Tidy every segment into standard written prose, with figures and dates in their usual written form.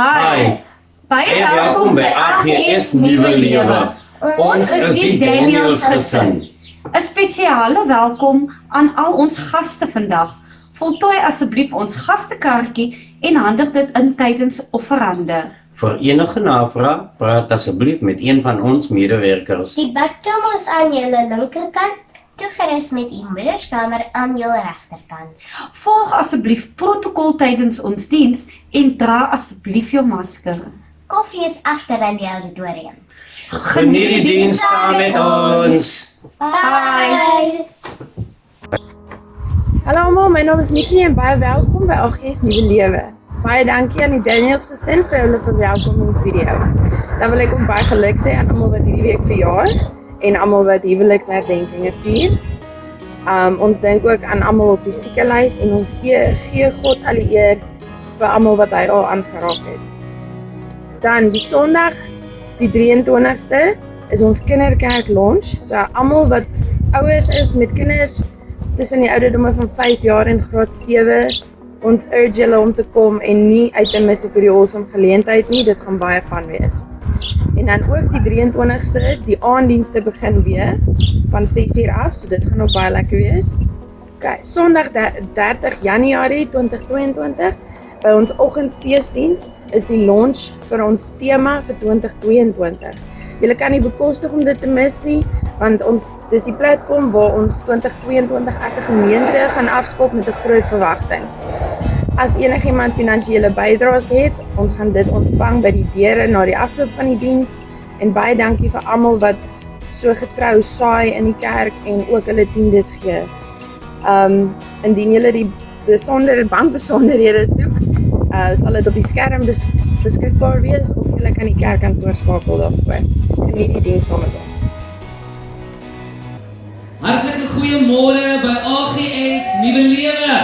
Hi, Baie welkom by AGS Nuwe Lewe. Ons is die Daniels gesin. 'n Spesiale welkom aan al ons gaste vandag. Voltooi asseblief ons gastekaartjie en handig dit in tydens offerande. Vir enige navraag, praat asseblief met een van ons medewerkers. Die badkamer is aan julle linkerkant, toegerus met die moederskamer aan julle regterkant. Volg asseblief protokol tydens ons diens en dra asseblief jou masker. Koffie is agter in die auditorium. Geniet die diens saam met ons. Bye! Hallo almal, my naam is Nikki en baie welkom by AGS Nuwe Lewe. Baie dankie aan die Daniels gesin vir hulle verwelkomingsvideo. Dan wil ek ook baie geluk sê aan almal wat hierdie week verjaar en almal wat huweliksherdenkings vier. Ons dink ook aan almal op die siekelys en ons gee God al die eer vir almal wat hy al aangeraak het. Dan die Sondag, die 23ste, is ons kinderkerk lunch. So almal wat ouers is met kinders tussen die ouderdomme van 5 jaar en graad 7, ons urge julle om te kom en nie uit te mis op hierdie awesome geleentheid nie, dit gaan baie van wees. En dan ook die 23ste, die aanddienste begin weer van 6uur af, so dit gaan ook baie lekker wees. Okay, Sondag 30 Januarie 2022, by ons oggendfeesdiens is die launch vir ons tema vir 2022. Julle kan nie bekostig om dit te mis nie, want dis die platform waar ons 2022 as 'n gemeente gaan afskop met 'n groot verwagting. As enigiemand finansiële bydraes het, ons gaan dit ontvang by die deure na die afloop van die diens en baie dankie vir almal wat so getrou saai in die kerk en ook hulle tiendes gee. Indien julle die bankbesonderhede soek, sal dit op die skerm beskikbaar wees of julle kan die kerkkantoor skakel daarvoor. Geniet die diens saam met ons. Hartlike goeiemôre by AGS Nuwe Lewe.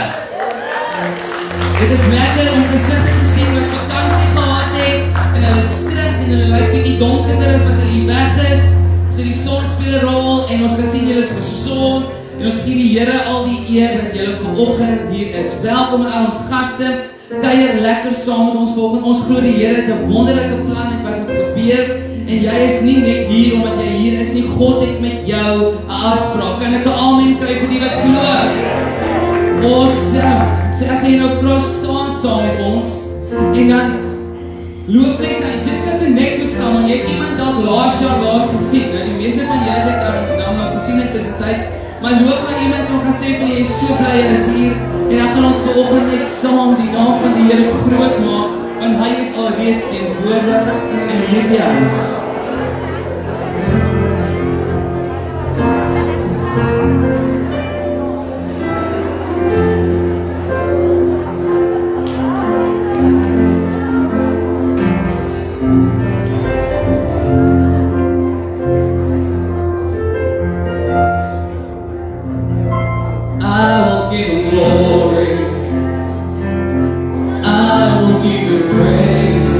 Dit is lekker om gesinne te sien wat vakansie gehad het en hulle is terug en hulle lyk bietjie donkerder as wat hulle hier weg is. So die son speel 'n rol en ons kan sien julle is gesond en ons gee die Here al die eer dat julle vanoggend hier is. Welkom aan ons gaste. Kuier lekker saam met ons vanoggend. Ons glo die Here het 'n wonderlike plan en wat moet gebeur. En jy is nie net hier omdat jy hier is nie. God het met jou 'n afspraak. Kan ek 'n amen kry vir die wat glo? Awesome. So ek gaan nou vra staan saam met ons. En dan loop net na, just gaan connect met someone. Jy het iemand dalk laas gesien. Nou die meeste van julle het dan maar gesien in tussentyd. Maar loop na iemand en gaan sê van jy is so bly jy is hier. En dan gaan ons vanoggend net saam die naam van die Here groot maak. Want hy is alreeds teenwoordig in hierdie huis. I will give him glory. I will give you praise.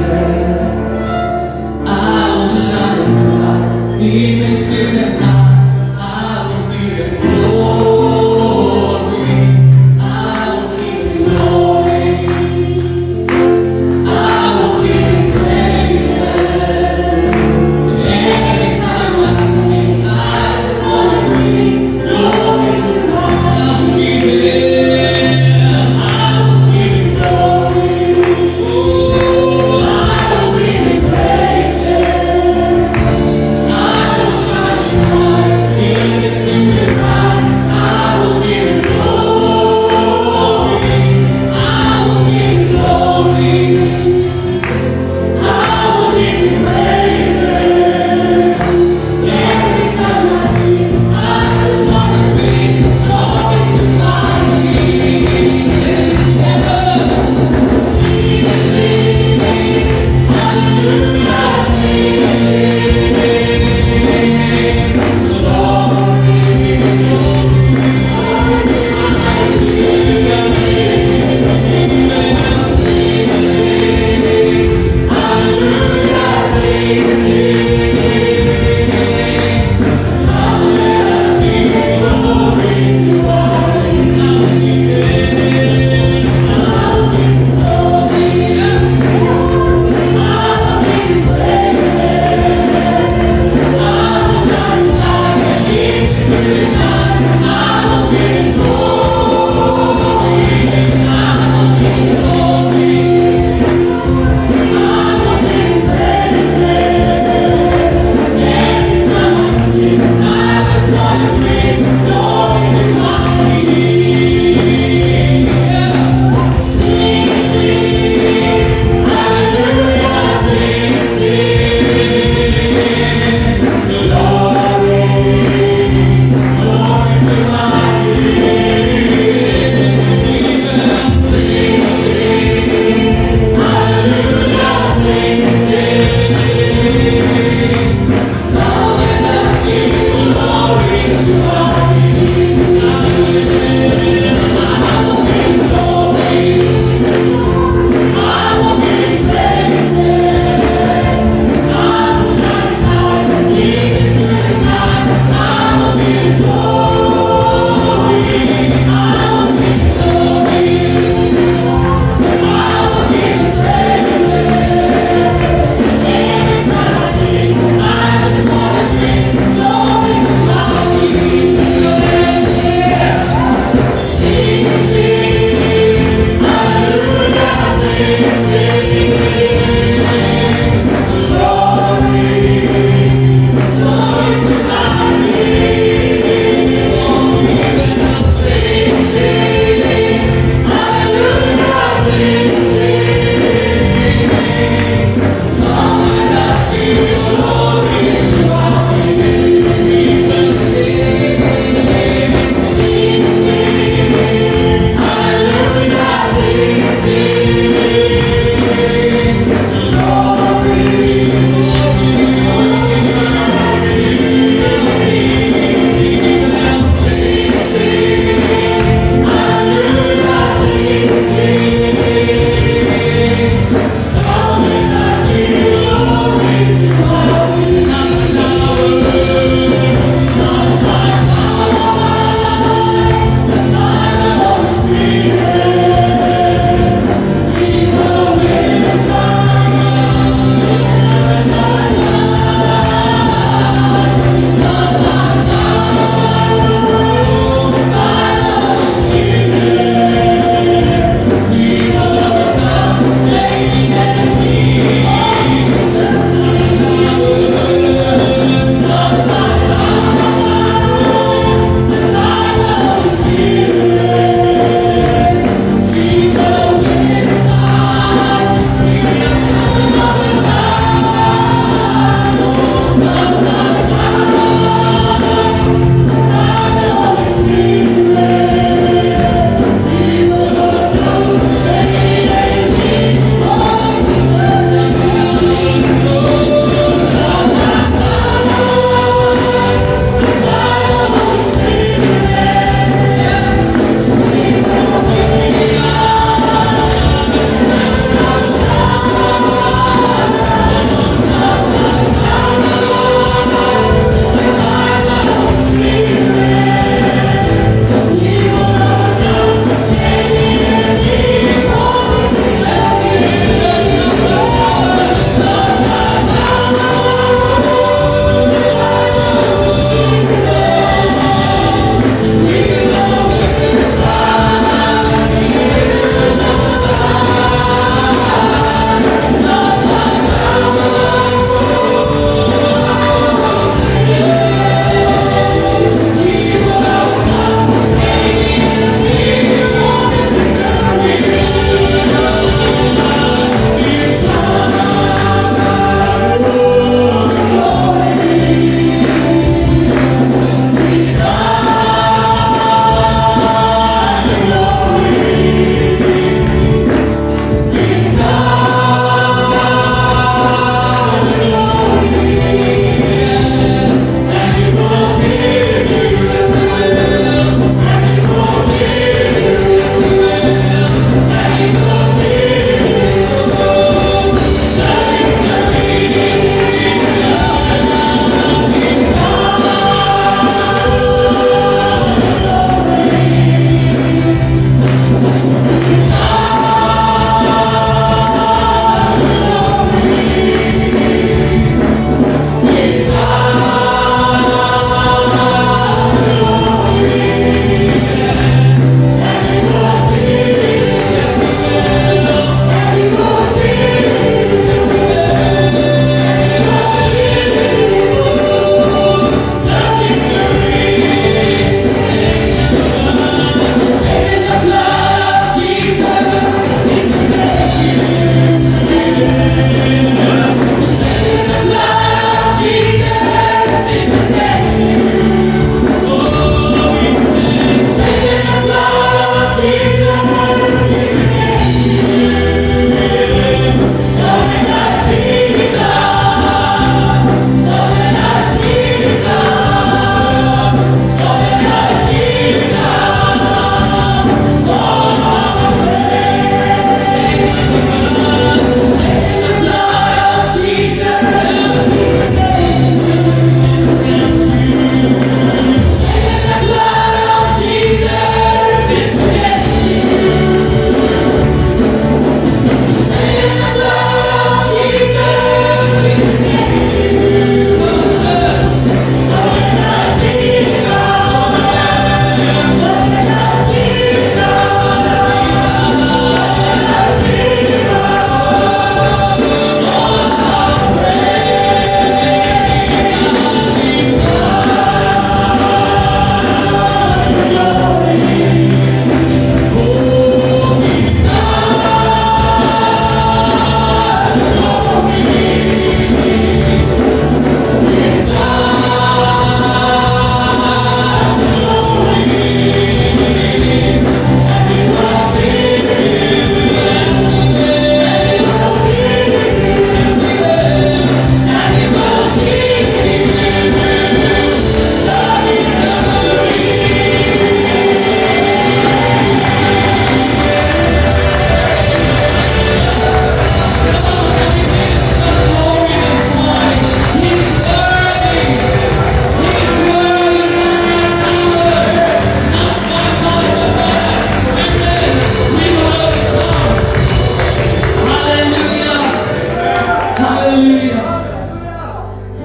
I will shine his light even to the night. I will give you glory. I will give you glory. I will give you praise. Every time I speak, I just want to bring glory to God. I will give it. I will give you glory. Oh.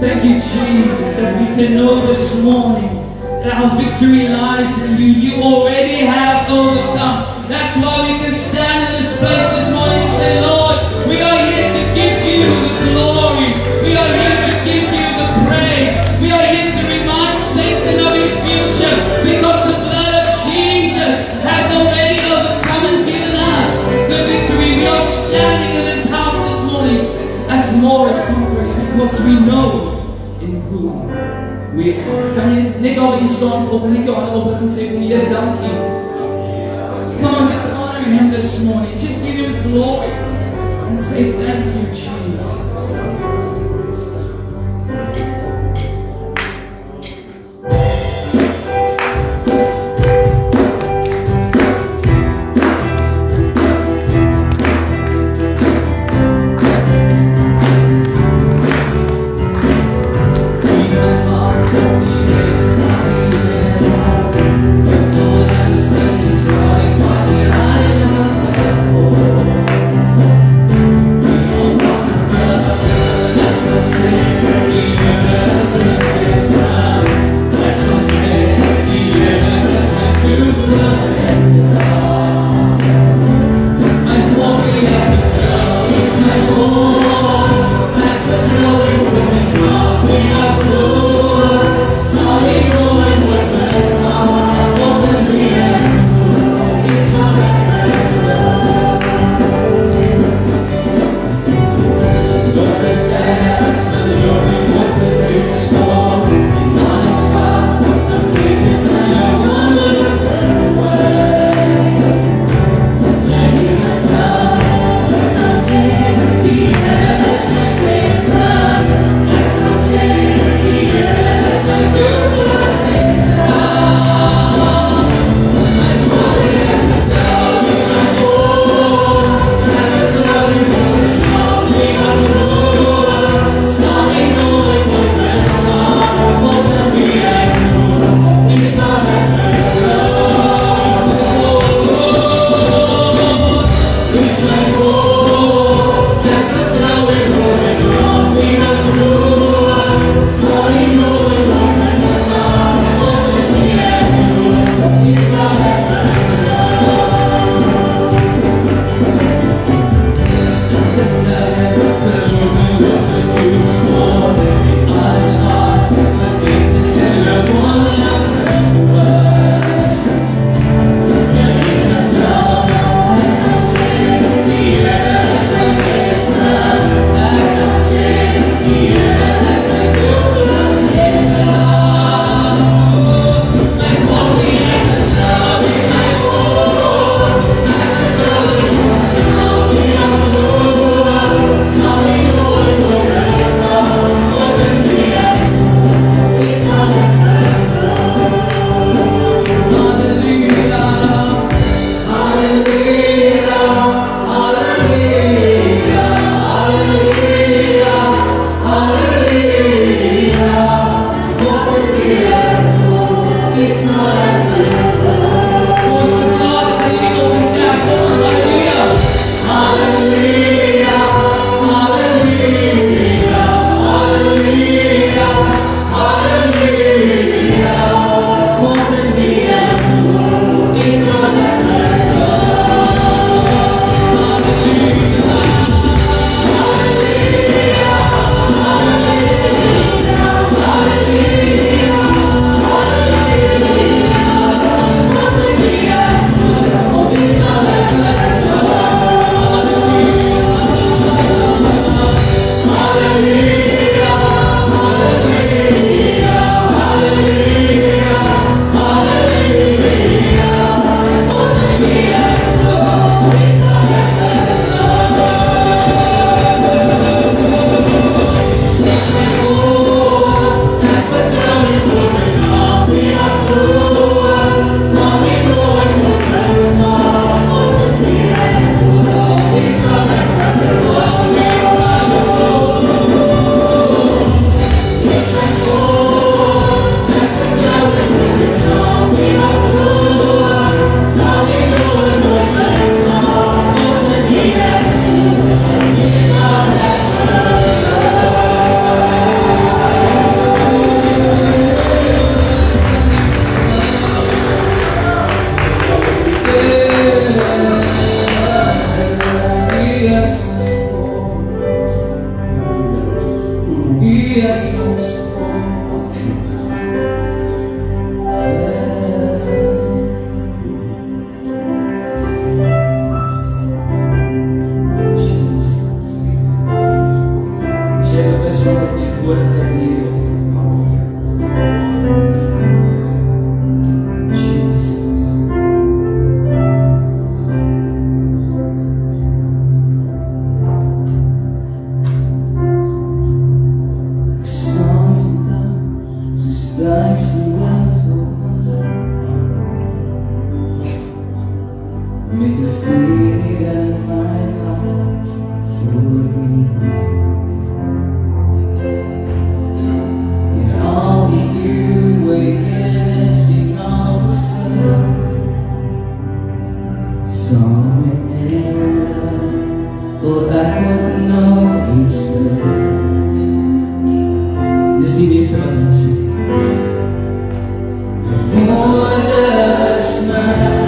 Thank you, Jesus, that we can know this morning that our victory lies in you. You already have overcome. That's why we can stand in this place this morning and say, Lord, we are here to give you the glory. We are here to give you the praise. We are here to remind Satan of his future because the blood of Jesus has already overcome and given us the victory. We are standing in this house this morning as more as conquerors because we know in who we are. Kan jy net al iets staan op en net jou hande op en sê vir die Here dankie. Come on, just honor him this morning. Just give him glory and say thank you, Jesus. is ons met de vrede in my hart voor in al die eeuwe kennis en alse saam met engele tot ek moet nooit speel. Dis die beste wat ons sê. Woorde is my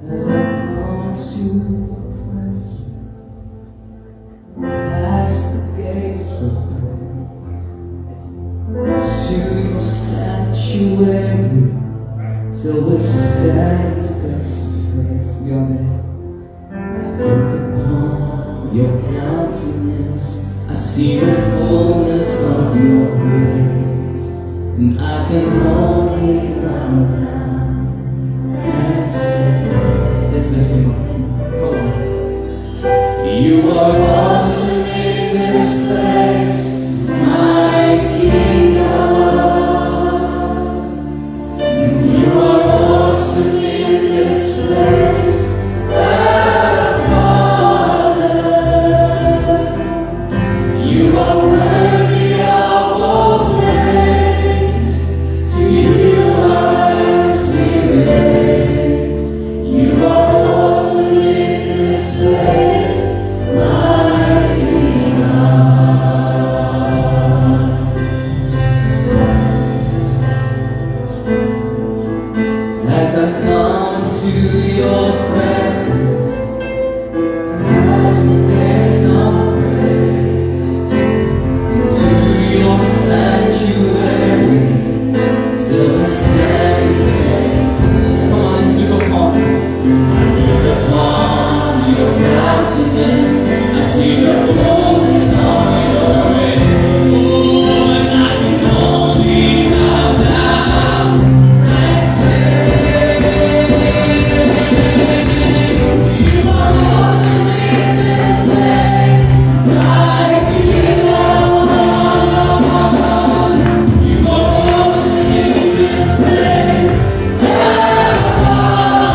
As I come to your presence, past the gates of praise, to your sanctuary, till we stand face to face. We are there. I look upon your countenance, I see the fullness of your grace, and I can only bow down and say, let's lift him up. Come on. You are awesome in this place, mighty God. You are awesome in this place, our Father. You are worthy of all praise. To you our hands we raise. You are awesome in this place, mighty God. As I come to your presence, past the gates of praise, into your sanctuary, till the steady face. Come on, let's look upon. I look upon your countenance, I see the fullness of your grace. Oh, and I can only bow down and say, you are awesome in this place, mighty God. You are awesome in this place, our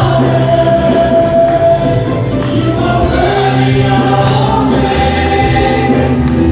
Father. You are worthy of all praise.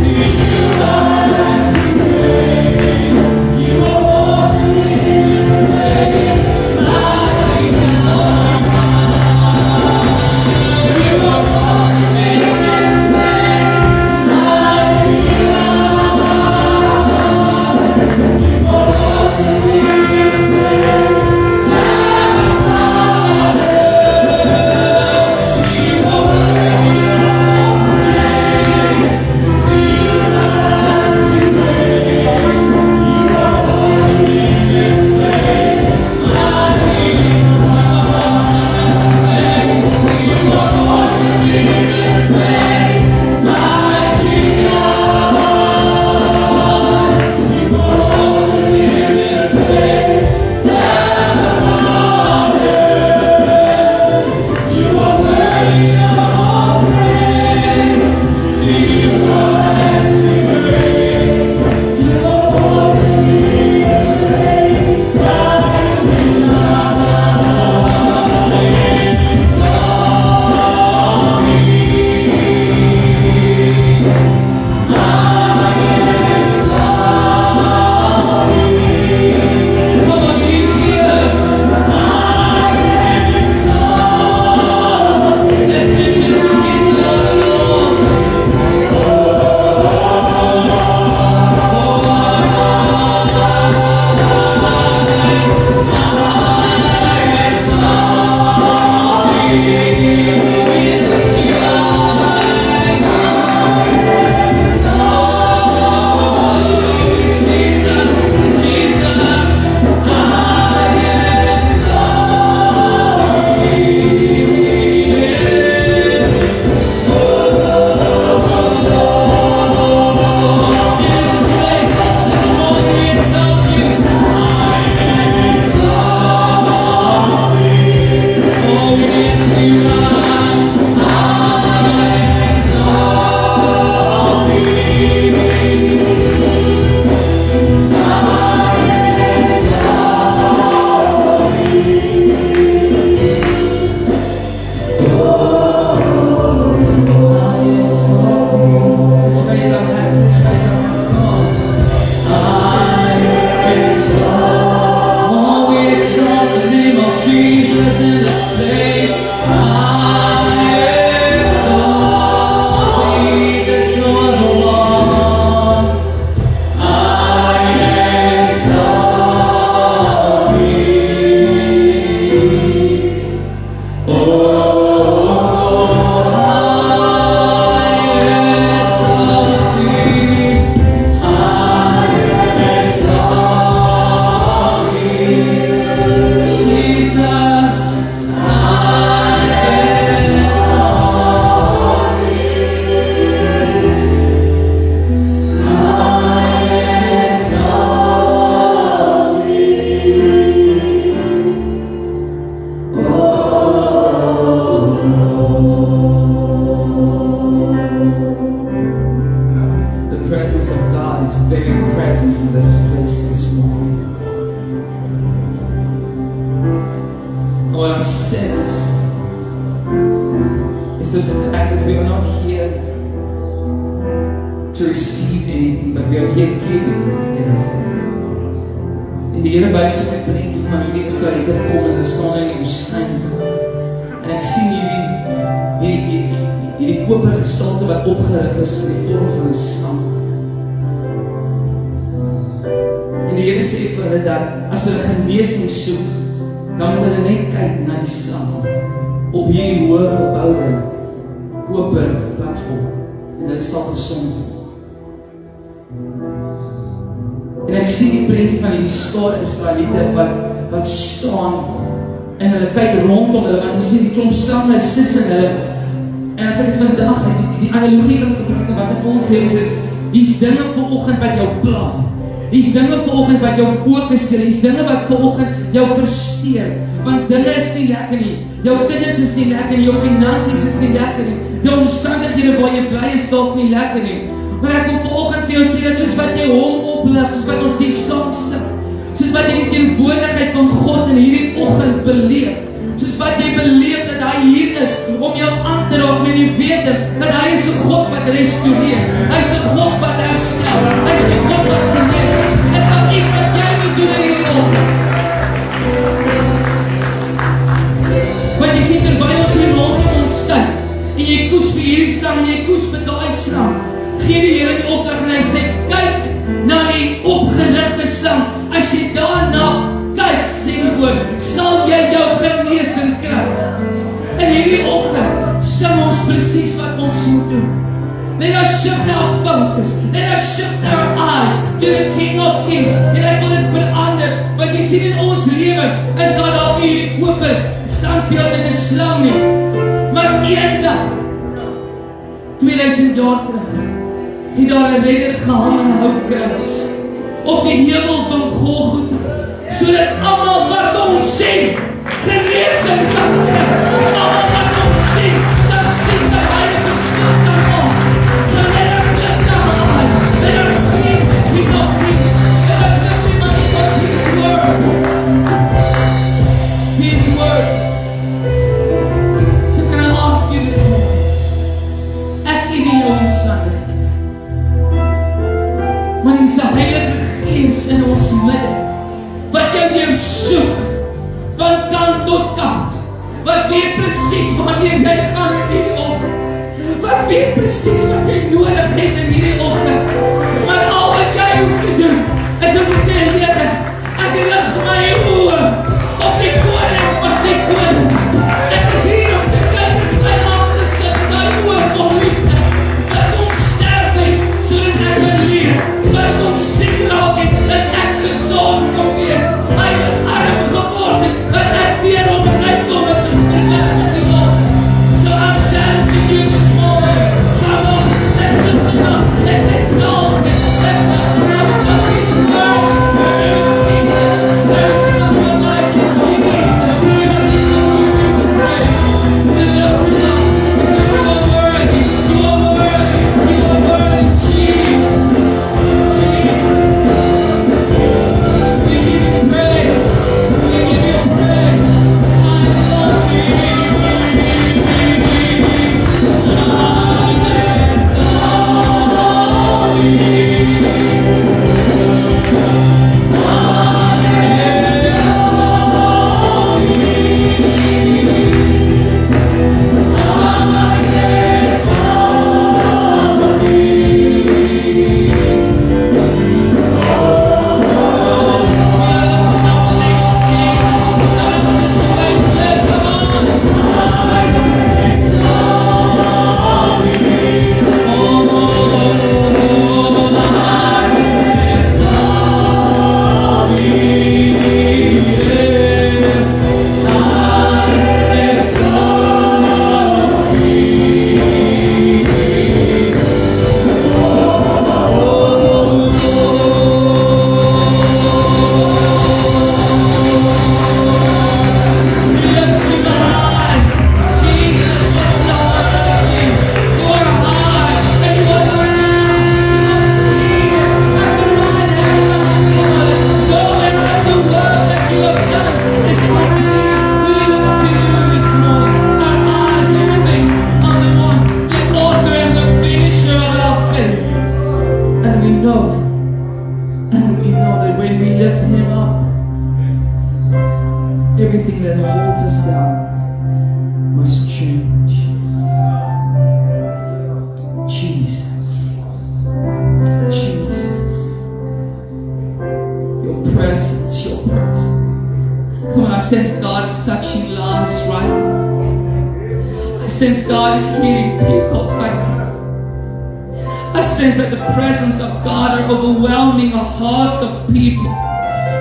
says is the fact that we are not here to receive anything, but we are here giving everything. En die Here wys op 'n prentjie van hoe die Israeliete kom en hulle staan in die woestyn. En ek sien hierdie koper gestalte wat opgerig is in die vorm van 'n slang. En die Here sê vir hulle dat as hulle genesing soek, dan moet hulle net kyk na die slang op hierdie hoë geboude koper platform en hulle sal gesond word. En ek sien die prentjie van die skare Israeliete wat staan en hulle kyk rondom hulle, want hulle sien die klomp slange tussen hulle. En as ek vandag die analogie kan gebruik wat in ons lewens is, hier's dinge vanoggend wat jou pla. Hier's dinge vanoggend wat jou fokuseer, hier's dinge wat vanoggend jou versteur, want dinge is nie lekker nie. Jou kinders is nie lekker nie, jou finansies is nie lekker nie. Jou omstandighede waar jy bly is dalk nie lekker nie. Maar ek wil vanoggend vir jou sê dat soos wat jy hom oplig, soos wat ons die sang sing, soos wat jy die teenwoordigheid van God in hierdie oggend beleef, soos wat jy beleef dat hy hier is om jou aan te raak met die wete dat hy is 'n God wat restoreer, hy is 'n God wat herstel, hy is 'n God wat genees. Is daar iets wat jy moet doen in hierdie oggend? Want jy sien terwyl ons hier rondom ons staan en jy koes vir hierdie sang en jy koes vir daai sang, gee die Here die opdrag en hy sê, kyk na die opgerigte sang. As jy daarna kyk, sê die woord, sal jy jou genesing kry. In hierdie oggend sing ons presies wat ons moet doen. Let us shift our focus, let us shift our eyes to the King of Kings. En ek wil dit verander, want jy sien in ons lewe is daar dalk nie hierdie koper standbeeld met 'n slang nie. Maar eendag 2000 jaar terug het daar 'n redder gehang aan 'n houtkruis op die heuwel van Golgotha, sodat almal wat hom sien genesing kan kry. Almal wat hom sien kan sien dat hy 'n verskil kan maak. So let us lift our eyes, let us see the King of Kings, let us lift him up because he is word. He is word. So can I ask you this morning, ek ken nie jou omstandighede, maar dis die Heilige Gees in ons midde, wat jou weer soek, van kant tot kant, wat weet presies wanneer jy gaan in hierdie oggend, wat weet presies wat jy nodig het in hierdie oggend, maar al wat jy hoef te doen, is om te sê, Here, ek rig my oë op die koning van die konings, ek is hier om te kyk, is my aangesig, my oë vol liefde, wat onsterflik, sodat ek kan leef, wat ons siek raak het, dat ek gezond kan wees, hy het arm geword het, dat ek weer op en uitkom het in die licht van die oog. So I'm challenging you this morning, come on, let's lift it up. everything that holds us down must change. Jesus. Jesus. Your presence, your presence. Come on, I sense God is touching lives right now. I sense God is healing people right now. I sense that the presence of God are overwhelming the hearts of people.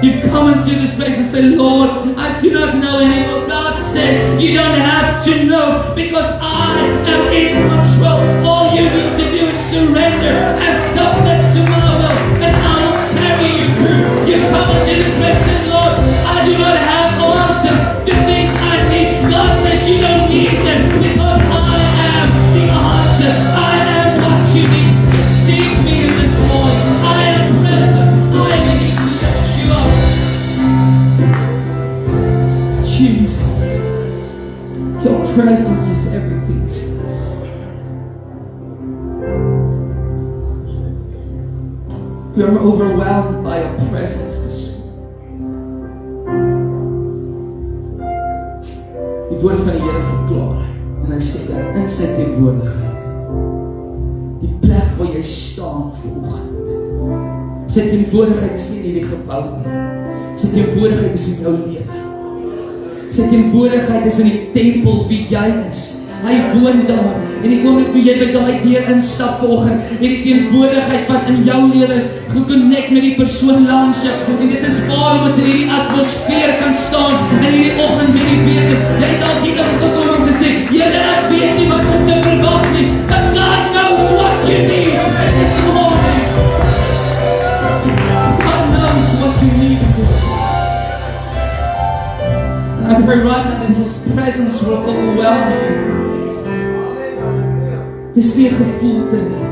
You've come into this place and said, Lord, I do not know anymore. God says, you don't have to know because I am in control. All you need to do is surrender and submit to my will, and I will carry you through. You've come into this place and said, Lord, I do not have answers to things I need. God says you don't need them because I am the answer. I am what you need. Just seek me this morning. I am present. I need to lift you up. Jesus, your presence is everything to us. We are overwhelmed by your presence this morning. Die woord van die Here verklaar en hy sê dat in sy teenwoordigheid, die plek waar jy staan vanoggend, sy teenwoordigheid is nie in die gebou nie, sy teenwoordigheid is in jou lewe. Sy teenwoordigheid is in die tempel wie jy is. Hy woon daar. En die oomblik toe jy by daai deur instap vanoggend, en die teenwoordigheid wat in jou lewe is, geconnect met die persoon langs jou. En dit is waarom ons in hierdie atmosfeer kan staan, in hierdie oggend met die wete. Jy het dalk hier ingekom en gesê, Here, ek weet nie wat om te verwag nie, but God knows what you need in this morning. God knows what you need in this morning. I pray right now that His presence will overwhelm you. Dis nie 'n gevoelte nie.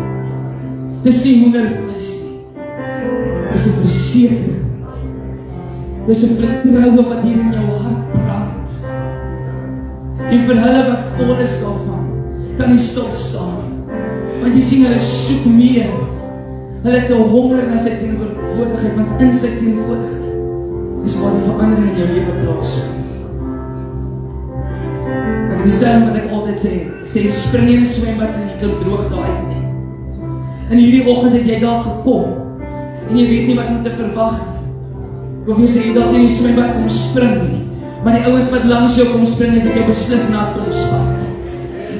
Dis nie hoendervleis nie. Dis 'n versekering. Dis 'n vertroue wat hier in jou hart brand. En vir hulle wat vol is daarvan, kan nie stil staan nie. Want jy sien, hulle soek meer. Hulle het 'n honger na sy teenwoordigheid, want in sy teenwoordigheid is waar die verandering in jou lewe plaasvind. Die stem wat ek altyd sê, ek sê, spring in 'n swembad en jy kan droog daar uit nie. En hierdie oggend het jy daar gekom, en jy weet nie wat om te verwag nie. Of jy sê, jy dalk nie in die swembad kom spring nie, maar die ouens wat langs jou kom spring, het jou beslis na kom spat.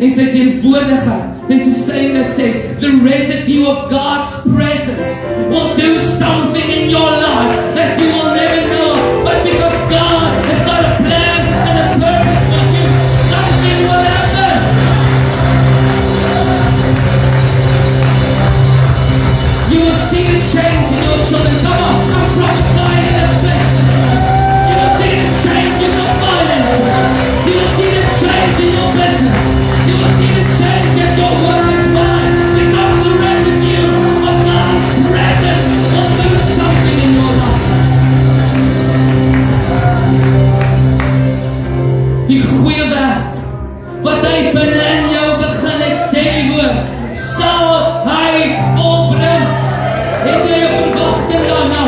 En sy teenwoordigheid, there's a saying that says, the residue of God's presence will do something in your life that you will never know, but because God has got a plan and a purpose for you, something will happen. You will see the change in your children. Come on, I'm prophesying in this place this morning. You will see the change in your finances. You will see the change in your business. You will see the change in your work as well. Because the residue of God's presence will do something in your life. Die goeie werk wat hy binne in jou begin het, sê die woord, sal hy volbring. Het jy 'n verwagting daarna?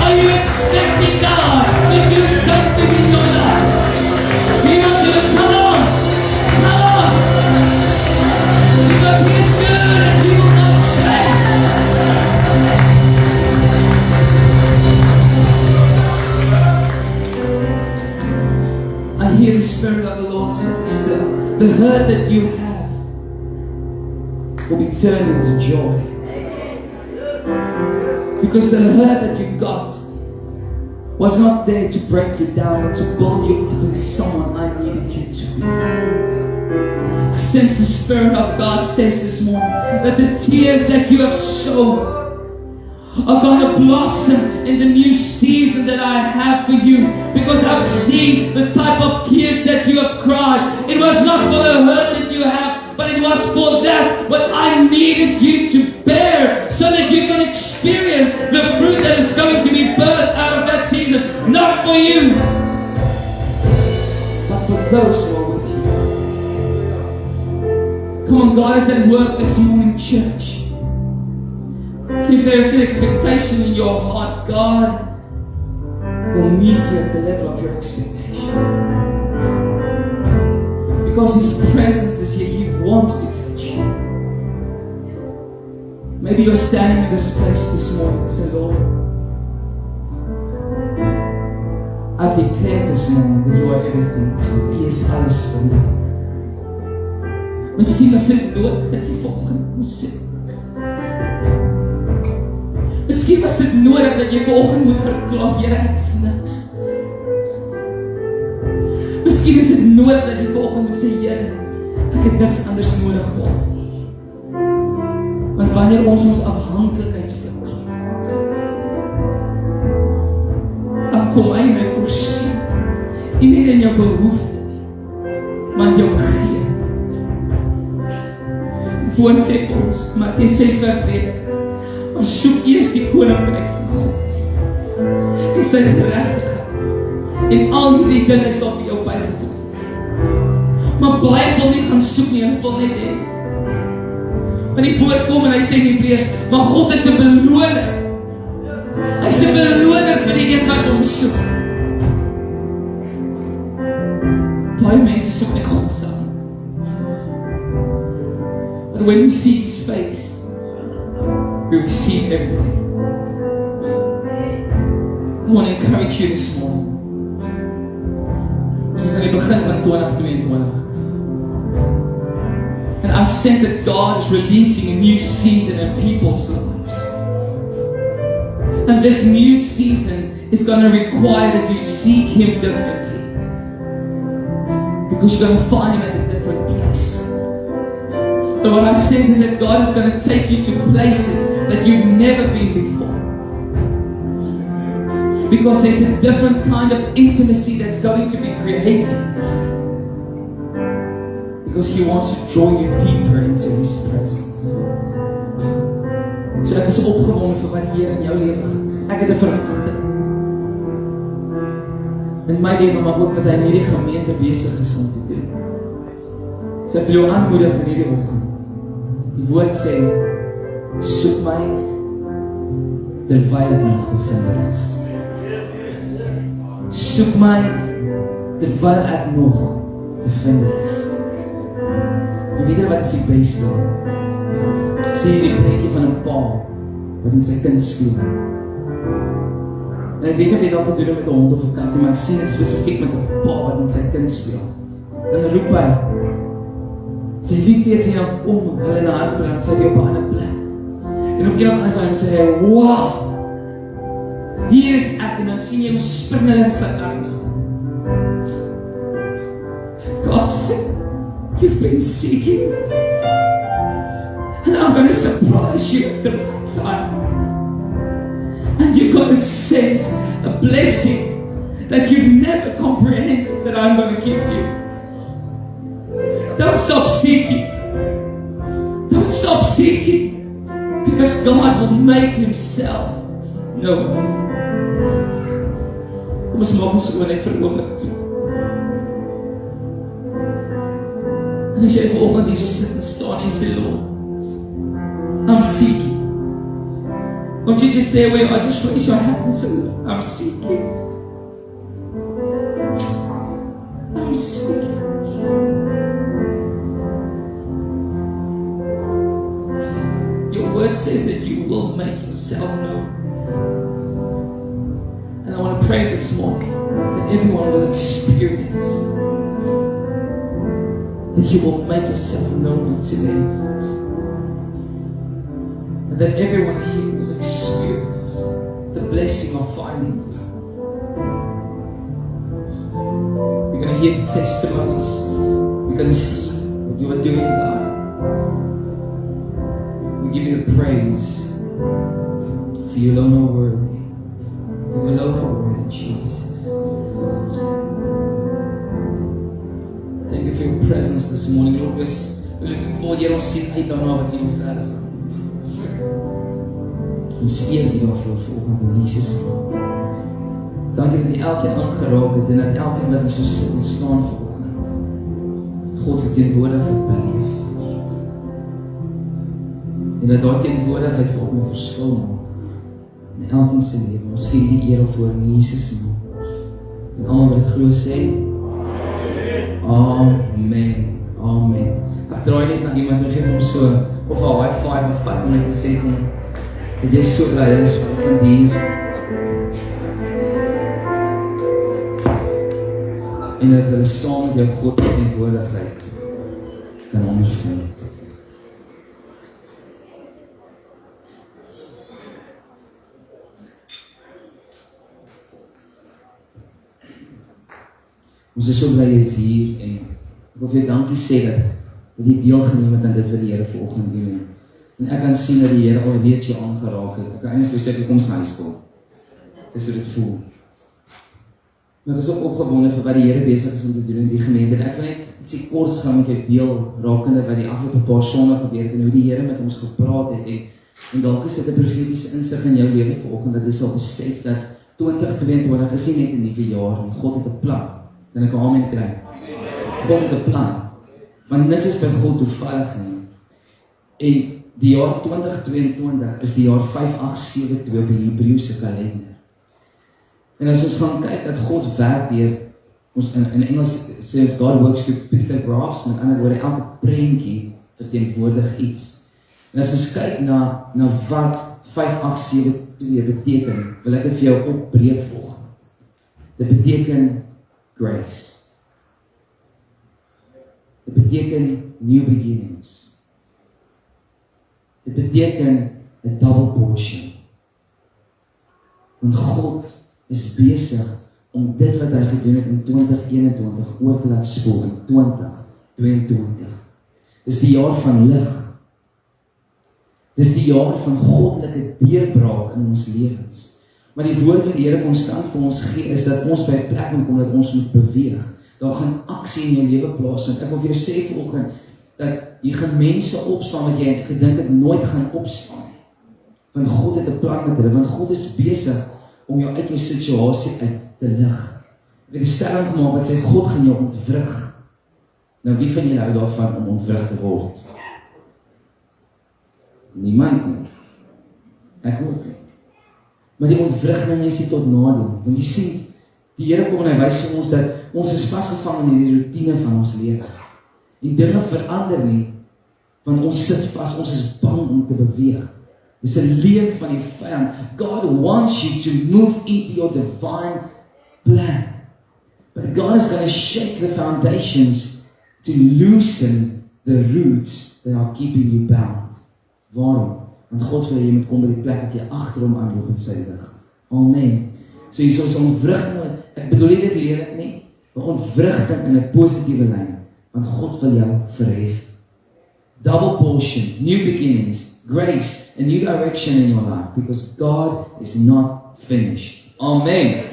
Are you expecting God to do something in your life? He will do it. Come on. Come on. Because He is good and He will not change. I hear the Spirit of the Lord says that the hurt that you have will be turned into joy. Because the hurt that you got was not there to break you down, but to build you up in someone I needed you to be. I sense the Spirit of God says this morning that the tears that you have sown are going to blossom in the new season that I have for you, because I've seen the type of tears that you have cried. It was not for the hurt that you have, but it was for that what I needed you to bear, so that you can experience the fruit that is going to be birthed out of that season, not for you, but for those who are with you. Come on, God is at work this morning, church. If there is an expectation in your heart, God will meet you at the level of your expectation. Because His presence is here, He wants to touch you. Maybe you're standing in this place this morning and say, Lord, I've declared this morning that you are everything to me. U is alles vir my. Miskien was dit nodig dat jy vanoggend moet sit. Miskien was dit nodig dat jy vanoggend moet verklaar, Here, ek is niks. Miskien is dit nodig dat jy vanoggend moet sê, Here, ek het niks anders nodig behalwe U. Want wanneer ons afhanklikheid verklaar, dan kom hy my voorsien. Nie net in jou behoefte nie, maar in jou begeerte. Die woord sê vir ons, Mattheus 6 vers 30, maar soek eers die koninkryk van God en sy geregtigheid, en al hierdie dinge sal vir jou bygevoeg. Maar baie wil nie gaan soek nie, en wil net hê. Want die voorkom en hy sê in Hebreërs, maar God is 'n beloner. Hy is 'n beloner vir die een wat hom soek. Baie mense soek net God se hand. But when we see His face, we receive everything. I want to encourage you this morning. Ons is aan die begin van 2022. And I sense that God is releasing a new season in people's lives. And this new season is going to require that you seek Him differently. Because you're going to find Him at a different place. But what I sense is that God is going to take you to places that you've never been before. Because there's a different kind of intimacy that's going to be created. Because He wants to draw you deeper into His presence. So ek is opgewonde vir wat die Here in jou lewe gaan doen. Ek het 'n verwagting. In my lewe, maar ook wat hy in hierdie gemeente besig is om te doen. So ek wil jou aanmoedig in hierdie oggend. Die woord sê, soek my terwyl ek nog te vind is. Soek my terwyl ek nog te vind is. En weet jy wat is die beste? Ek sê die prentjie van 'n pa wat met sy kind speel. En ek weet nie of jy dat gedoen het met 'n hond of 'n kat nie, maar ek sien dit spesifiek met 'n pa wat met sy kind speel. En dan roep hy, sy liefde sê dan kom hulle na haar plek, sy weer op 'n ander plek. En op eendag as hy sê, wow, hier is ek, en dan sien jy hoe spring hulle sy arms. God sê, you've been seeking me. And I'm going to surprise you at the right time. And you're going to sense a blessing that you've never comprehended that I'm going to give you. Don't stop seeking. Don't stop seeking. Because God will make Himself known. Kom ons maak ons oor net vir 'n oomblik toe. En as jy vanoggend hier so sit en staan en sê, Lord, I'm seeking. Won't you just stay where you are, just raise your hands and say, I'm seeking. I'm seeking. Your word says that you will make yourself known. And I want to pray this morning that everyone will experience that you will make yourself known unto them. And that everyone here will experience the blessing of finding you. We're going to hear the testimonies. We're going to see what you are doing, God. We give you the praise. For you alone are worthy. You alone are worthy, Jesus. Thank you for your presence this morning, Lord. We're looking forward, Here, ons sien uit daarna wat hier verder gaan. Ons eer U daarvoor volgend in Jesus naam. Dankie dat U elkeen aangeraak het en dat elkeen wat hier so sit en staan vanoggend God se teenwoordigheid beleef. En dat daardie teenwoordigheid vir ons 'n verskil maak in elkeen se lewe. Ons gee U die eer voor in Jesus naam. En almal wat dit glo sê, Amen, Amen. Ek draai net na iemand en geef hom so, of 'n high five of vat hom net en sê vir hom, dat jy so bly is vanoggend hier. En dat hulle saam met jou God se teenwoordigheid kan ondervind. Ons is so bly jy is hier en ek wil vir jou dankie sê dat jy deelgeneem het aan dit wat die Here vanoggend doen. En ek kan sien dat die Here alreeds jou aangeraak het. Ek kan eintlik vir jou sê ek kom na huis toe. Dis hoe dit voel. Maar ek is ook opgewonde vir wat die Here besig is om te doen in die gemeente. En ek wil net ietsie kort gaan met jou deel rakende wat die afgelope paar sonde gebeur het en hoe die Here met ons gepraat het en dalk is dit 'n profetiese insig in jou lewe vanoggend dat jy sal besef dat 2022 is nie net 'n nuwe jaar nie. God het 'n plan. Dan ek 'n amen kry. God het 'n plan. Want niks is by God toevallig nie. En die jaar 2022 is die jaar 5872 op die Hebreëse kalender. En as ons gaan kyk dat God werk deur ons in Engels sê ons God works through pictographs, met ander woorde elke prentjie verteenwoordig iets. En as ons kyk na wat 5872 beteken, wil ek dit vir jou opbreek volg. Dit beteken grace. Dit beteken new beginnings. Dit beteken 'n double portion. Want God is besig om dit wat hy gedoen het in 2021 oor te laat spoel in 2022. Dis die jaar van lig. Dis die jaar van goddelike deurbraak in ons lewens. Maar die woord wat die Here konstant vir ons gee is dat ons by 'n plek moet kom dat ons moet beweeg. Daar gaan aksie in jou lewe plaasvind. Ek wil vir jou sê vanoggend dat jy gaan mense opstaan wat jy gedink het nooit gaan opstaan nie. Want God het 'n plan met hulle, want God is besig om jou uit jou situasie uit te lig. Ek het die stelling gemaak wat sê God gaan jou ontwrig. Nou wie van julle hou daarvan om ontwrig te word? Niemand nie. Ek ook nie. Maar die ontwrigting is nie tot nadeel. Want jy sien, die Here kom en hy wys vir ons dat ons is vasgevang in die routine van ons lewe. Die dinge verander nie, want ons sit vas, ons is bang om te beweeg. Dis 'n leuen van die vyand. God wants you to move into your divine plan. But God is going to shake the foundations to loosen the roots that are keeping you bound. Waarom? Want God wil jy moet kom by die plek dat jy agter hom aanloop in sy lig. Amen. So hier is ons ontwrigting. Ek bedoel nie dit lelik nie, maar ontwrigting in 'n positiewe lyn. Want God wil jou verhef. Double portion, new beginnings, grace, a new direction in your life, because God is not finished. Amen.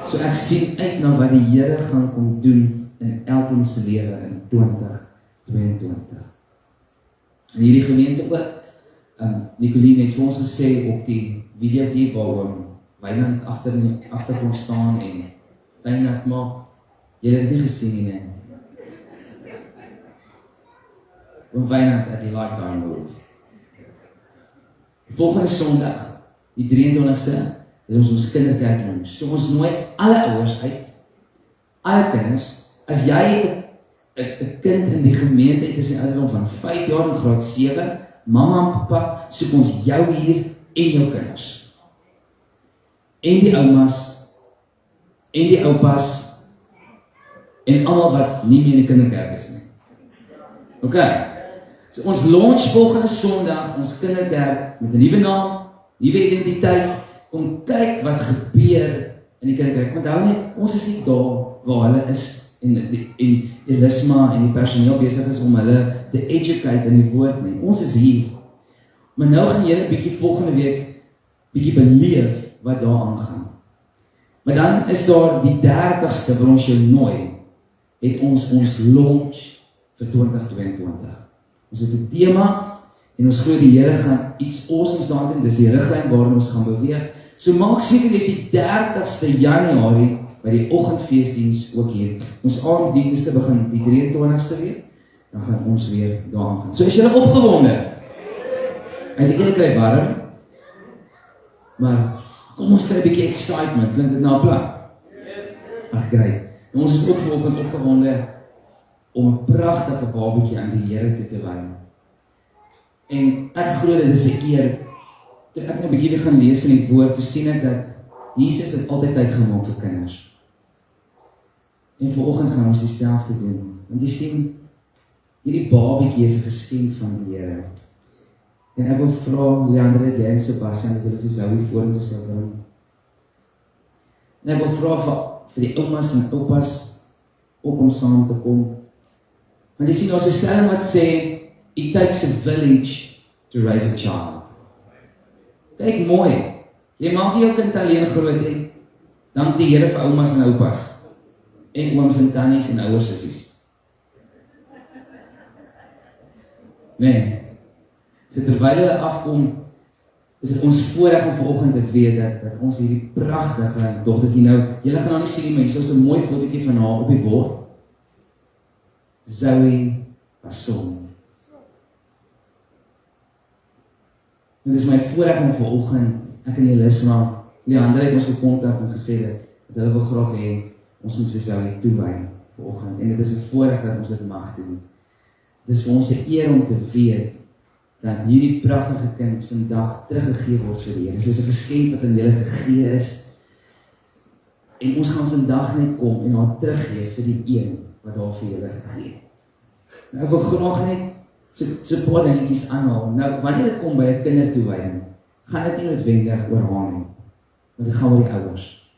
So ek sien uit na wat die Here gaan kom doen in elkeen se lewe in 2022. En hierdie gemeente ook, Nicoline het vir ons gesê op die videoetjie waar Wynand agtergrond staan en Wynand maak, jy het dit nie gesien nie. Want Wynand het die like daar move. Volgende Sondag, die 23ste, is ons kinderkerk lunch. So ons nooi alle ouers uit, alle kinders. As jy 'n kind in die gemeente het, is die ouderdom van 5 jaar in graad 7, mamma en papa, soek ons jou hier en jou kinders. En die oumas, en die oupas, en almal wat nie meer in die kinderkerk is nie. Okay. So ons launch volgende Sondag, ons kinderkerk, met 'n nuwe naam, nuwe identiteit, kom kyk wat gebeur in die kinderkerk. Onthou net, ons is nie daar waar hulle is, en Elisma en die personeel besig is om hulle te educate in die woord nie. Ons is hier. Maar nou gaan julle bietjie volgende week bietjie beleef wat daar aangaan. Maar dan is daar die 30ste waar ons jou nooi, het ons launch vir 2022. Ons het 'n tema en ons glo die Here gaan iets awesomes daar doen. Dis die riglyn waarin ons gaan beweeg. So maak seker dis die 30ste Januarie by die oggendfeesdiens ook hier. Ons aanddienste begin die 23ste weer. Dan gaan ons weer daar gaan. So is julle opgewonde? Ek weet julle kry warm. Maar kom ons kry 'n bietjie excitement. Klink dit na 'n plan? Ag great. En ons is ook vanoggend opgewonde om 'n pragtige babatjie aan die Here toe te wy. En ek glo dit is 'n eer. Toe ek 'n bietjie weer gaan lees in die woord, toe sien ek dat Jesus het altyd tyd gemaak vir kinders. En vanoggend gaan ons dieselfde doen. Want jy sien, hierdie babatjie is 'n geskenk van die Here. En ek wil vra Leander dat jy en Sebastian dat hulle vir Zoe vorentoe sal bring. En ek wil vra vir die oumas en oupas ook om saam te kom. Want jy sien, daar's 'n stelling wat sê, it takes a village to raise a child. Kyk mooi, jy maak nie jou kind alleen groot nie. Dank die Here vir oumas en oupas. En ooms en tannies en ouers sissies. Nee. So terwyl hulle afkom, is dit ons voorreg om vanoggend te weet dat ons hierdie pragtige dogtertjie nou, julle gaan nou nie sien nie, maar hier is 'n mooi fotootjie van haar op die bord. Zoe Passon. Dit is my voorreg om vanoggend, ek en Elisma, Leander het ons gekontak en gesê dat hulle wil graag hê, ons moet vir Zoe toewy vanoggend. En dit is 'n voorreg dat ons dit mag doen. Dit is vir ons 'n eer om te weet dat hierdie pragtige kind vandag teruggegee word vir die Here. Dit is 'n geskenk wat aan julle gegee is. En ons gaan vandag net kom en haar teruggee vir die een wat haar vir julle gegee het. Nou ek wil graag net so 'n paar dingetjies aanhaal. Nou wanneer dit kom by 'n kindertoewyding, gaan dit nie noodwendig oor haar nie. Want dit gaan oor die ouers.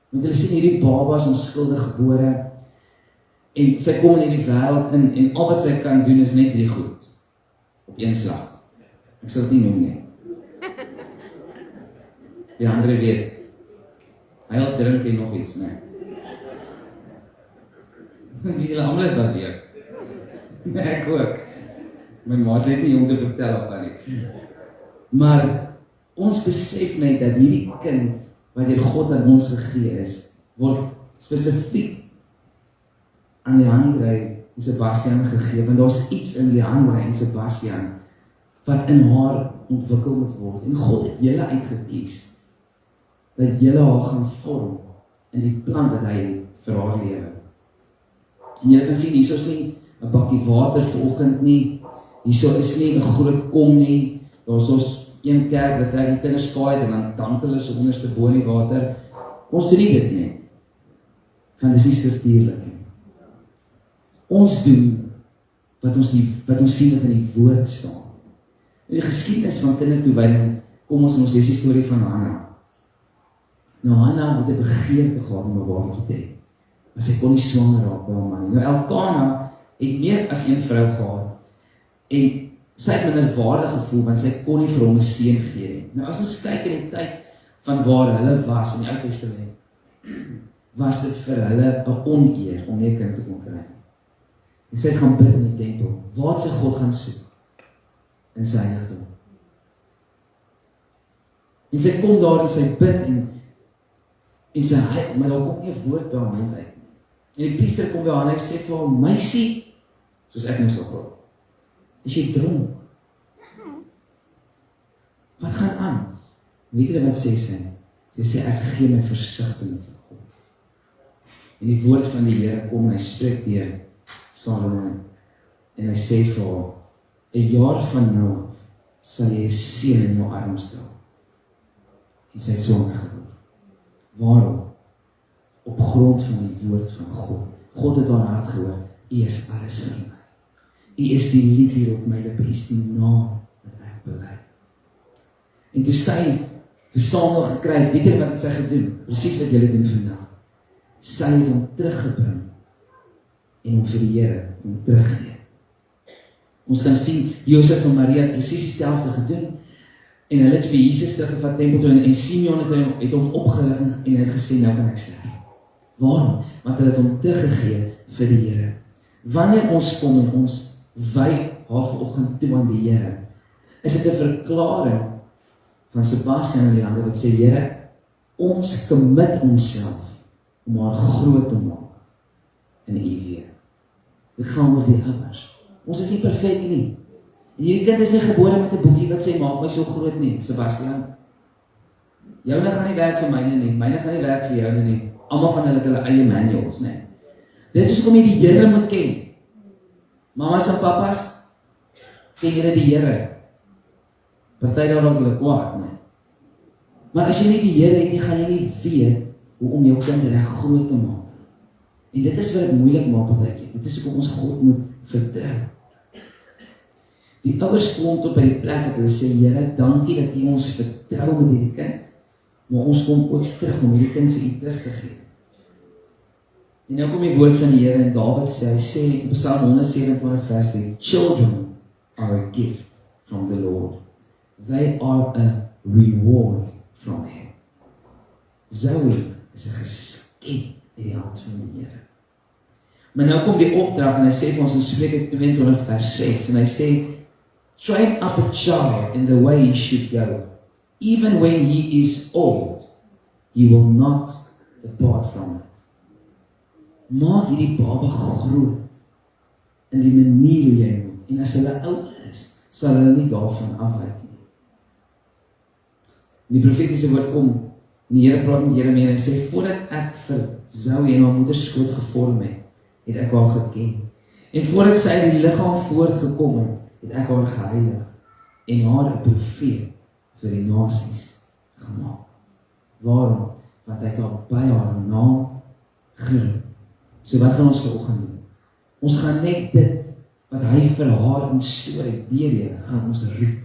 Want hulle sien hierdie babas onskuldig gebore en sy kom in hierdie wêreld in en al wat sy kan doen is net hierdie goed. Op een slag. Ek sal dit nie noem nie. Die ander weet. Hy al drink en nog iets, nee. Die hele almal is dat weer. Nee, ek ook. My ma is net nie om te vertel op aan nie. Maar ons besef net dat hierdie kind wat deur God aan ons gegee is, word spesifiek aan Leandre en Sebastian gegee, want daar's iets in Leandre en Sebastian wat in haar ontwikkel moet word. En God het julle uitgekies dat julle haar gaan vorm in die plan wat hy het vir haar lewe. En julle kan sien, hier is nie 'n bakkie water vanoggend nie, hier is nie 'n groot kom nie, daar's ons een kerk wat trek die kinders kaai en dan dank hulle so onderste bo in die water. Ons doen nie dit nie, want dit is nie skriftuurlik nie. Ons doen wat ons sien wat in die woord staan. In die geskiedenis van kindertoewyding kom ons in ons lees die storie van Hanna. Nou Hanna het 'n begeerte gehad om 'n babatjie te hê, maar sy kon nie swanger raak by haar man nie. Nou Elkana het meer as een vrou gehad en sy het minderwaardig gevoel want sy kon nie vir hom 'n seun gee nie. Nou as ons kyk in die tyd van waar hulle was in die Ou Testament, was dit vir hulle 'n oneer om nie 'n kind te kon kry. En sy het gaan bid in die tempel. Waar het sy God gaan soek? In sy heiligdom. En sy kom daar en sy bid en sy maar daar kom nie 'n woord by haar mond uit nie. En die priester kom by haar en hy sê vir haar, meisie, soos ek nou sal praat, is jy dronk? Wat gaan aan? Weet jy wat sê sy? Sy sê, ek gee my versigtigheid vir God. En die woord van die Here kom en hy spreek deur Salomon en hy sê vir haar, 'n jaar van nou af sal jy 'n seun in jou arms dra. En sy het swanger geword. Waarom? Op grond van die woord van God. God het haar hart gehoor, U is alles vir my. U is die lied hier op my lippe, U is die naam wat ek bely. En toe sy vir Samuel gekry het, weet jy wat sy gedoen? Presies wat julle doen vandag. Sy het hom teruggebring en hom vir die Here hom teruggegee. Ons kan sien, Josef en Maria het presies dieselfde gedoen, en hulle het vir Jesus teruggevat tempel toe, en Simeon het hom opgelig en hy het gesê, nou kan ek sterf. Waarom? Want hulle het hom teruggegee vir die Here. Wanneer ons kom en ons wy haar vanoggend toe aan die Here, is dit 'n verklaring van Sebastian en Leander wat sê, Here, ons commit onsself om haar groot te maak in U weer. Dit gaan oor die ouers. Ons is nie perfek nie. En hierdie kind is nie gebore met 'n boekie wat sê, maak my so groot nie, Sebastian. Joune gaan nie werk vir myne nie, myne gaan nie werk vir joune nie. Almal van hulle het hulle eie manuals, nee. Dit is hoekom jy die Here moet ken. Mamas en papas, ken julle die Here? Party daarom hulle kwaad, nee. Maar as jy nie die Here het, gaan jy nie weet hoe om jou kind reg groot te maak. En dit is wat dit moeilik maak partykeer. Dit is hoekom ons God moet vertrou. Die ouers kom tot by die plek dat hulle sê, Here, dankie dat U ons vertrou met hierdie kind, maar ons kom ook terug om hierdie kind vir U terug te gee. En nou kom die woord van die Here en Dawid sê, hy sê in Psalm 127 vers 3, Children are a gift from the Lord. They are a reward from Him. Zoe is 'n geskenk uit die hand van die Here. Maar nou kom die opdrag en hy sê vir ons in Spreuke 22 vers 6 en hy sê, train up a child in the way he should go. Even when he is old, he will not depart from it. Maak hierdie baba groot in die manier hoe jy moet. En as hulle oud is, sal hulle nie daarvan afwyk nie. Die profetiese woord kom, en die Here praat met Jeremia en hy sê, voordat ek vir Zoe en haar moeder skoot gevorm het ek haar geken. En voordat sy uit die liggaam voortgekom het ek haar geheilig en haar 'n profeet vir die nasies gemaak. Waarom? Want hy het haar by haar naam geroep. So wat gaan ons vanoggend doen? Ons gaan net dit wat hy vir haar in storie deurleer, gaan ons roep.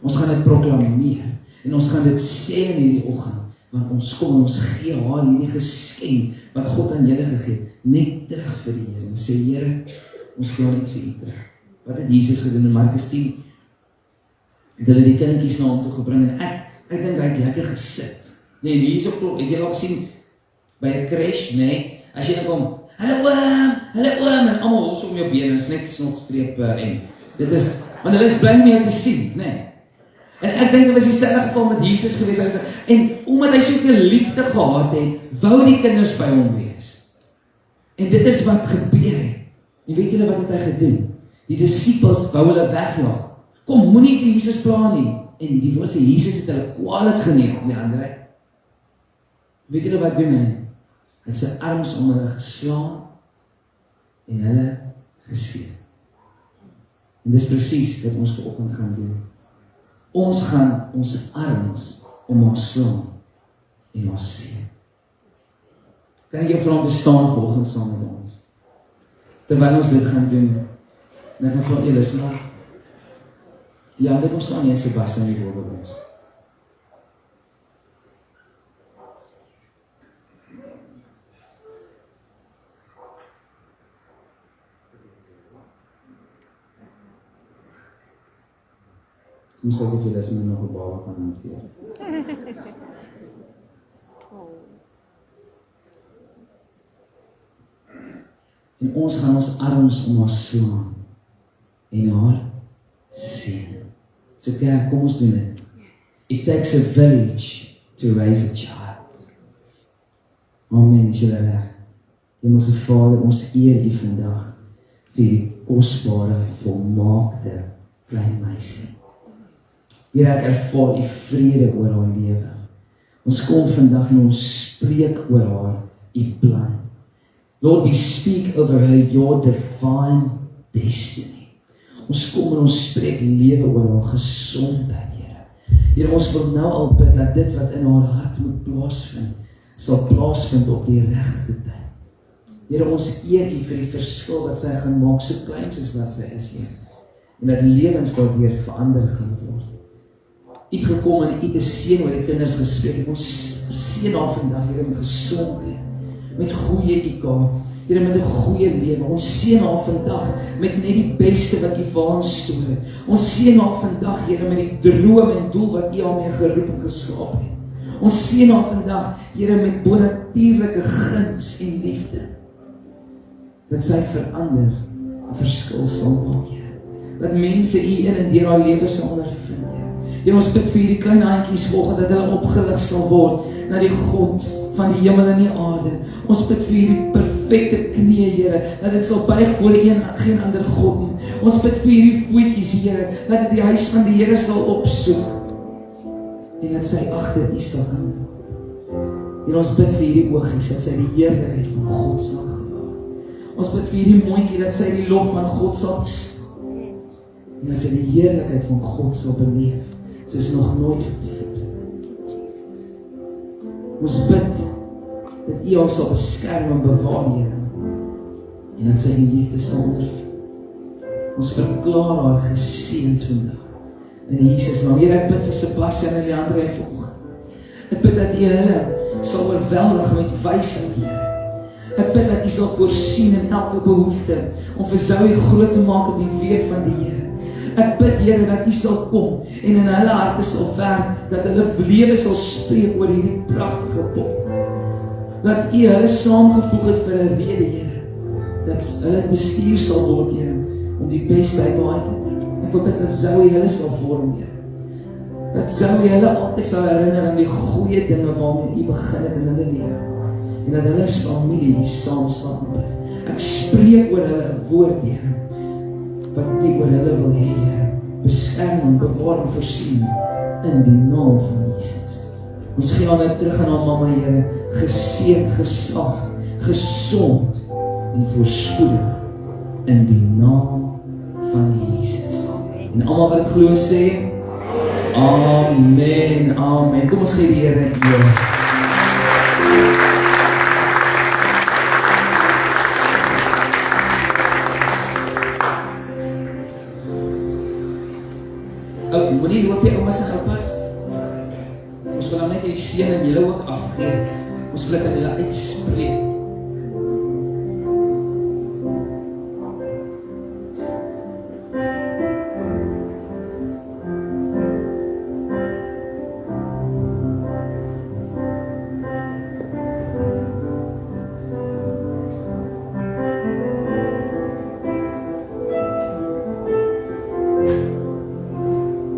Ons gaan dit proklameer en ons gaan dit sê in hierdie oggend, want ons kom en ons gee haar hierdie geskenk wat God aan julle gegee het, net terug vir die Here en sê, Here, ons gee net vir U terug. Wat het Jesus gedoen in Markus 10? Het hulle die kindertjies na hom toe gebring en ek dink hy het lekker gesit. Nee, hier is ook, het jy al gesien by 'n crash, nee, as jy nou kom, hallo oom, en almal los om jou bene, is net nog strepe en dit is, want hulle is bly om jou te sien, nee. En ek dink dit was dieselfde geval met Jesus gewees, en omdat hy soveel liefde gehad het, wou die kinders by hom wees. En dit is wat gebeur het. En weet julle wat het hy gedoen? Die disippels wou hulle wegjaag. Kom, moenie vir Jesus pla nie. En die woord sê, Jesus het hulle kwaadlik geneem, die ander. Weet julle wat doen hy? Hy het sy arms om hulle geslaan en hulle geseën. En dis presies wat ons vanoggend gaan doen. Ons gaan ons arms om ons slaan en ons seën. Kan ek jou vra om te staan vanoggend saam met ons? Terwyl ons dit gaan doen, en ek gaan vra Elis, maar ja, dit kom staan nie Sebastian die woord by ons. Kom stel vir Elis my nog 'n baba kan hanteer. En ons gaan ons arms om haar slaan en haar seën. So kerk, kom ons doen dit. It takes a village to raise a child. Amen, is julle reg. Hemelse Vader, ons eer U vandag vir die kosbare, volmaakte klein meisie. Here, ek ervaar U vrede oor haar lewe. Ons kom vandag en ons spreek oor haar U plan. Lord, we speak over her your divine destiny. Ons kom en ons spreek lewe oor haar gesondheid, Here. Here, ons wil nou al bid dat dit wat in haar hart moet plaasvind, sal plaasvind op die regte tyd. Here, ons eer U vir die verskil wat sy gaan maak, so klein soos wat sy is, Here. En dat lewens daardeur verander gaan word. U het gekom en U het 'n seën oor die kinders gespreek. Ons seën haar vandag, Here, met gesondheid, met goeie IQ, Here, met 'n goeie lewe. Ons seën haar vandag met net die beste wat U vir haar stoor het. Ons seën haar vandag, Here, met die droom en doel wat U haar mee geroep en geskaap het. Ons seën haar vandag, Here, met bonatuurlike guns en liefde. Dat sy verander, 'n verskil sal maak, Here. Dat mense U in en deur haar lewe sal ondervind, Here. Here, ons bid vir hierdie klein handjies vanoggend dat hulle opgelig sal word na die God van die hemel en die aarde. Ons bid vir hierdie perfekte knie, Here, dat dit sal buig voor geen ander God nie. Ons bid vir hierdie voetjies, Here, dat dit die huis van die Here sal opsoek en dat sy agter U sal aanloop. En ons bid vir hierdie oogies, dat sy die heerlikheid van God sal gewaar. Ons bid vir hierdie mondjie, dat sy die lof van God sal bestaan. En dat sy die heerlikheid van God sal beleef, soos nog nooit tevore. Ons bid, dat U ons sal beskerm en bewaar, Here, en dat sy die liefde sal ondervind. Ons verklaar haar geseënd vandag, in Jesus naam. Here, ek bid vir Sebastian en Leandre en vanoggend. Ek bid dat U hulle sal oorweldig met wysheid, Here. Ek bid dat U sal voorsien in elke behoefte, om vir Zoe groot te maak in die weë van die Here. Ek bid, Here, dat U sal kom, en in hulle harte sal werk, dat hulle lewe sal spreek oor hierdie pragtige pop. Dat U hulle saamgevoeg het vir 'n rede, Here. Dat hulle bestuur sal word, Here, om die beste uit daai te neem. Ek wil bid dat Zoe hulle sal vorm, Here. Dat Zoe hulle altyd sal herinner aan die goeie dinge waarmee U begin het in hulle lewe. En dat hulle as familie hier saam sal bid. Ek spreek oor hulle 'n woord, Here, wat U oor hulle wil hê, Here. Beskerm en bewaar en voorsien in die naam van Jesus. Ons gee aan net terug aan haar mamma, Here, geseën, geslaag, gesond en voorspoedig in die naam van Jesus. En almal wat dit glo sê, amen, amen. Kom ons gee die Here eer. Moenie loop jy oumas en oupas. Ons wil nou net die seën en julle ook afgee. Ons wil dit aan julle uitspreek.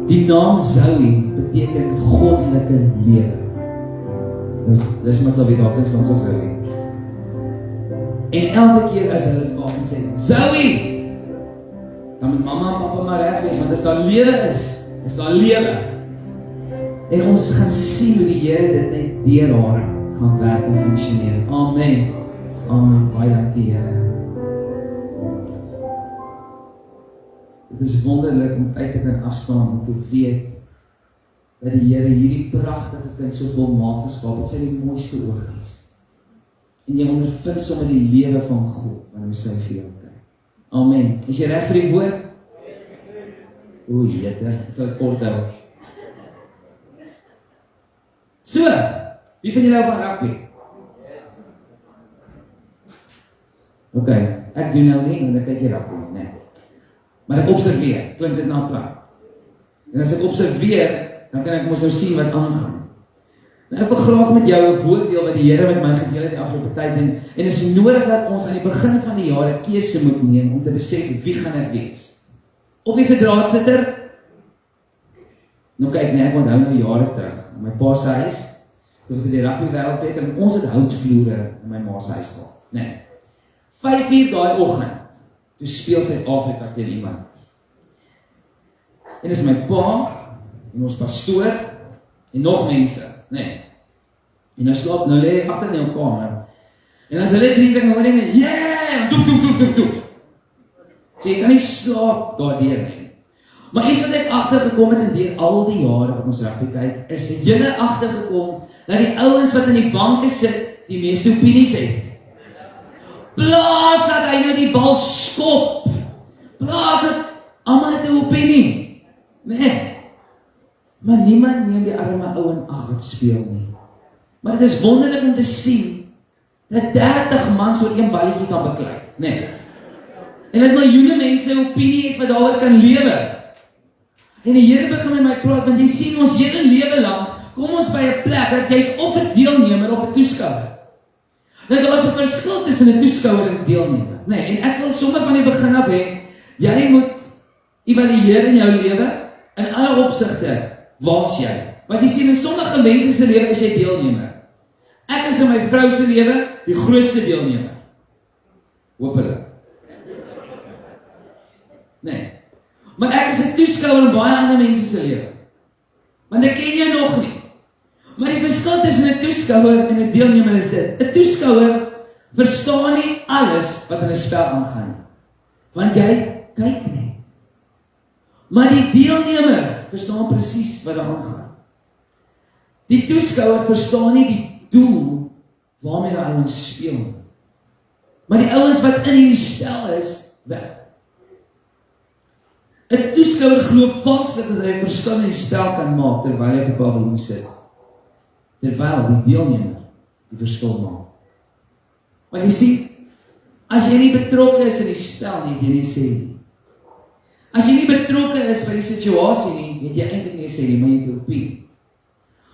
Die naam Zoe beteken goddelike lewe. Dis maar sal weer daar kan staan tot Zoe. En elke keer as hulle vir haar sê, Zoe, dan moet mamma en papa maar reg wees, want as daar lewe is daar lewe. En ons gaan sien hoe die Here dit net deur haar gaan werk en funksioneer. Amen. Amen. Baie dankie, Here. Het is wonderlik om uit te kan afstaan en te weet dat die Here hierdie pragtige kind so volmaak geskaap het, sy die mooiste oogies. En jy ondervind sommer die lewe van God wanneer sy vir jou kyk. Amen. Is jy reg vir die woord? O, jette, ek sal dit kort hou. So, wie van julle hou van rugby? Ok, ek doen nou nie, want ek kyk hier rugby, nee. Maar ek observeer, klink dit na plan. En as ek observeer, dan kan ek mos nou sien wat aangaan. Nou ek wil graag met jou 'n woord deel wat die Here met my gedeel het die afgelope tyd en is nodig dat ons aan die begin van die jaar 'n keuse moet neem om te besef wie gaan dit wees. Of is 'n draadsitter? Nou kyk net, ek onthou nou jare terug, in my pa se huis, dit was die rugby wêreldbeker en ons het houtvloere in my ma se huis gehad. Nee. 5:00 daai oggend. Toe speel Suid-Afrika teen iemand. En dis my pa, en ons pastoor, en nog mense, nee. En nou slaap, nou lê agter in jou kamer. En as hulle 3 dinge hoor net, yeah, doef. So jy kan nie slaap daardeur nie. Maar iets wat ek agtergekom het en deur al die jare wat ons rugby kyk, is het julle agtergekom dat die ouens wat in die banke sit, die meeste opinies het. Plaas dat hy nou die bal skop. Plaas dat almal het 'n opinie. Nee. Maar niemand neem die arme ou in ag wat speel nie. Maar dit is wonderlik om te sien dat 30 man so 'n balletjie kan beklei. Nee. En dat miljoene mense 'n opinie het wat daaroor kan lewe. En die Here begin met my praat, want jy sien ons hele lewe lank kom ons by 'n plek dat jy's of 'n deelnemer of 'n toeskouer. Nou, daar is 'n verskil tussen 'n toeskouer en 'n deelnemer. Nee, en ek wil sommer van die begin af hê, jy moet evalueer in jou lewe in alle opsigte. Waar's jy? Want jy sien in sommige mense se lewe is jy deelnemer. Ek is in my vrou se lewe die grootste deelnemer. Hoopelik. Nee. Maar ek is 'n toeskouer in baie ander mense se lewe. Want ek ken jou nog nie. Maar die verskil tussen 'n toeskouer en 'n deelnemer is dit. 'n Toeskouer verstaan nie alles wat in 'n spel aangaan nie, want jy kyk nie. Maar die deelnemer verstaan presies wat daar aangaan. Die toeskouer verstaan nie die doel waarmee die ouens speel. Maar die ouens wat in die spel is, wel. 'n Toeskouer glo valslik dat hy 'n verskil in die spel kan maak terwyl hy op die paviljoen sit. Terwyl die deelnemer die verskil maak. Maar jy sien, as jy nie betrokke is in die spel nie, het jy nie sê nie. As jy nie betrokke is by die situasie nie, het jy eintlik nie sê nie, maar jy het 'n opinie.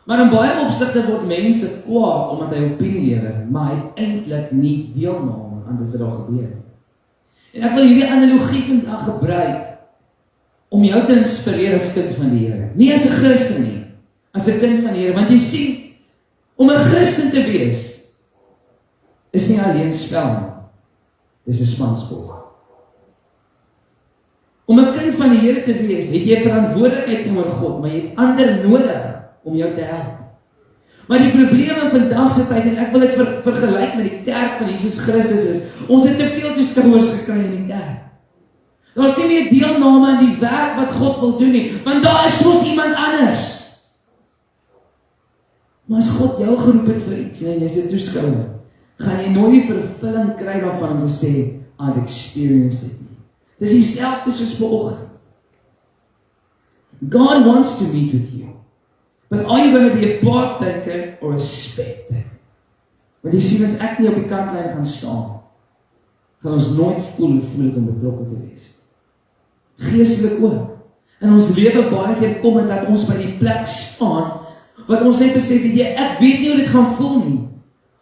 Maar in baie opsigte word mense kwaad omdat hy opinie lewer, maar hy het eintlik nie deelname aan dit wat daar gebeur. En ek wil hierdie analogie vandag gebruik om jou te inspireer as kind van die Here. Nie as 'n Christen nie, as 'n kind van die Here, want jy sien, om 'n Christen te wees is nie alleen spel nie. Dis 'n spansport. Om 'n kind van die Here te wees, het jy verantwoordelikheid teenoor God, maar jy het ander nodig om jou te help. Maar die probleem in vandag se tyd, en ek wil dit vergelyk met die kerk van Jesus Christus is, ons het te veel toeskouers gekry in die kerk. Daar is nie meer deelname aan die werk wat God wil doen nie, want daar is mos iemand anders. Maar as God jou geroep het vir iets, en jy's 'n toeskouer, gaan jy nooit die vervulling kry daarvan om te sê, I've experienced it. Dis dieselfde soos vanoggend. God wants to meet with you. But are you going to be a partaker or a spectator? Want jy sien, as ek nie op die kantlyn gaan staan, gaan ons nooit voel het om betrokke te wees. Geestelik ook. In ons lewe baie keer kom het dat ons by die plek staan, wat ons net besef, ek weet nie hoe dit gaan voel nie.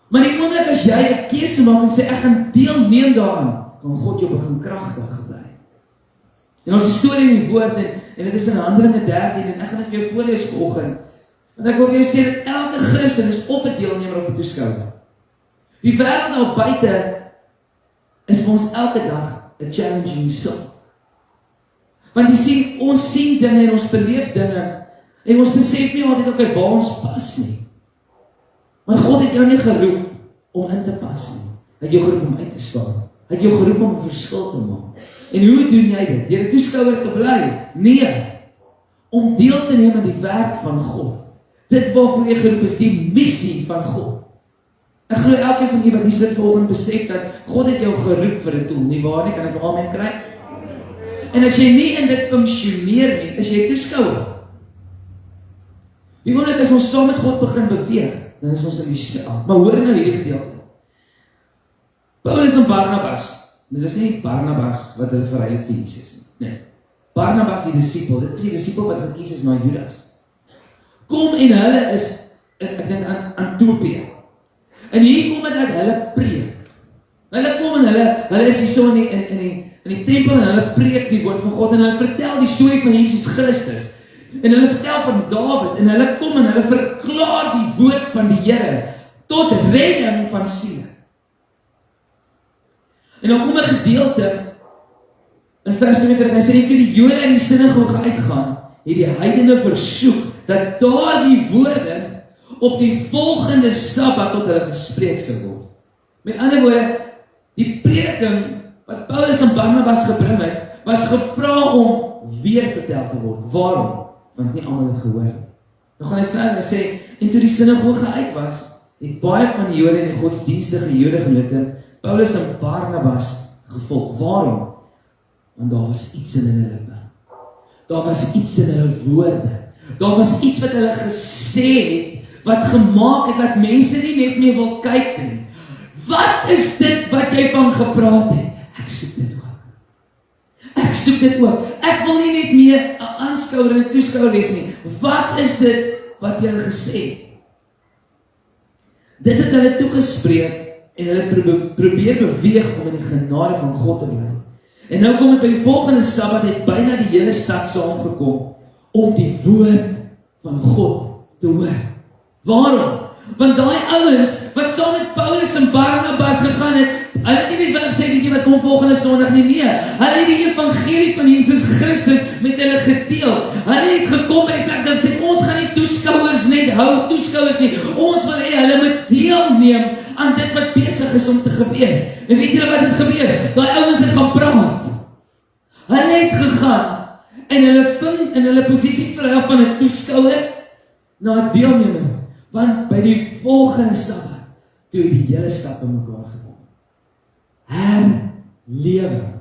Maar die oomblik as jy 'n keuse maak en sê, ek gaan deelneem daaraan, kan God jou begin kragtig gebruik. En ons storie in die woord, en dit is in Handelinge 13, en ek gaan dit vir jou voorlees vanoggend. Want ek wil vir jou sê dat elke Christen is of 'n deelnemer of 'n toeskouer. Die wêreld daar buite is vir ons elke dag 'n challenging soul. Want jy sien, ons sien dinge en ons beleef dinge, en ons besef nie altyd ook waar ons pas nie. Maar God het jou nie geroep om in te pas nie. Hy het jou geroep om uit te staan. Hy het jou geroep om 'n verskil te maak. En hoe doen jy dit? Deur 'n toeskouer te bly? Nee. Om deel te neem aan die werk van God. Dit waarvoor jy geroep is, die missie van God. Ek glo elkeen van julle wat hier sit vanoggend besef dat God het jou geroep vir 'n doel. Nie waar nie? Kan ek 'n amen kry? En as jy nie in dit funksioneer nie, is jy toeskouer. Die oomblik as ons saam met God begin beweeg, dan is ons in die spel. Maar hoor nou hierdie gedeelte. Paulus en Barnabas, dit is nie Barnabas wat hulle verruil het vir Jesus nie. Nee. Barnabas die disipel, dit is die disipel wat gekies is na Judas. Kom en hulle is, ek dink aan Antiochië. En hier kom het dat hulle preek. Hulle kom en hulle is hier so in die tempel en hulle preek die woord van God en hulle vertel die storie van Jesus Christus. En hulle vertel van Dawid en hulle kom en hulle verklaar die woord van die Here tot redding van siele. En dan kom 'n gedeelte in vers 42, hy sê, toe die Jode uit die sinagoge uitgaan, het die heidene versoek dat daardie woorde op die volgende Sabbat tot hulle gespreek sou word. Met ander woorde, die prediking wat Paulus en Barnabas gebring het, was gevra om weer vertel te word. Waarom? Want nie almal het gehoor. Nou gaan hy verder sê, en toe die sinagoge uit was, het baie van die Jode en die godsdienstige Jode genote Paulus en Barnabas gevolg. Waarom? Want daar was iets in hulle lippe. Daar was iets in hulle woorde. Daar was iets wat hulle gesê het, wat gemaak het dat mense nie net meer wil kyk nie. Wat is dit wat jy van gepraat het? Ek soek dit ook. Ek soek dit ook. Ek wil nie net meer 'n aanskouer en 'n toeskouer wees nie. Wat is dit wat jy gesê het? Dit het hulle toegespreek en hulle probeer beweeg om in die genade van God te bly. En nou kom het by die volgende Sabbat, het byna die hele stad saamgekom om die woord van God te hoor. Waarom? Want daai ouens wat saam met Paulus en Barnabas gegaan het, Hulle het nie net wat ek sê, weet jy wat kom volgende Sondag nie, nee. Hulle het die evangelie van Jesus Christus met hulle gedeel. Hulle het gekom by die plek dat sê, ons gaan nie toeskouers net hou, toeskouers nie. Ons wil hê hulle moet deelneem aan dit wat besig is om te gebeur. En weet julle wat het gebeur? Daai ouens het gaan praat. Hulle het gegaan en hulle ving in hulle posisie verander van 'n toeskouer na 'n deelnemer. Want by die volgende Sabbat toe die hele stad bymekaar gekom. Herlewing.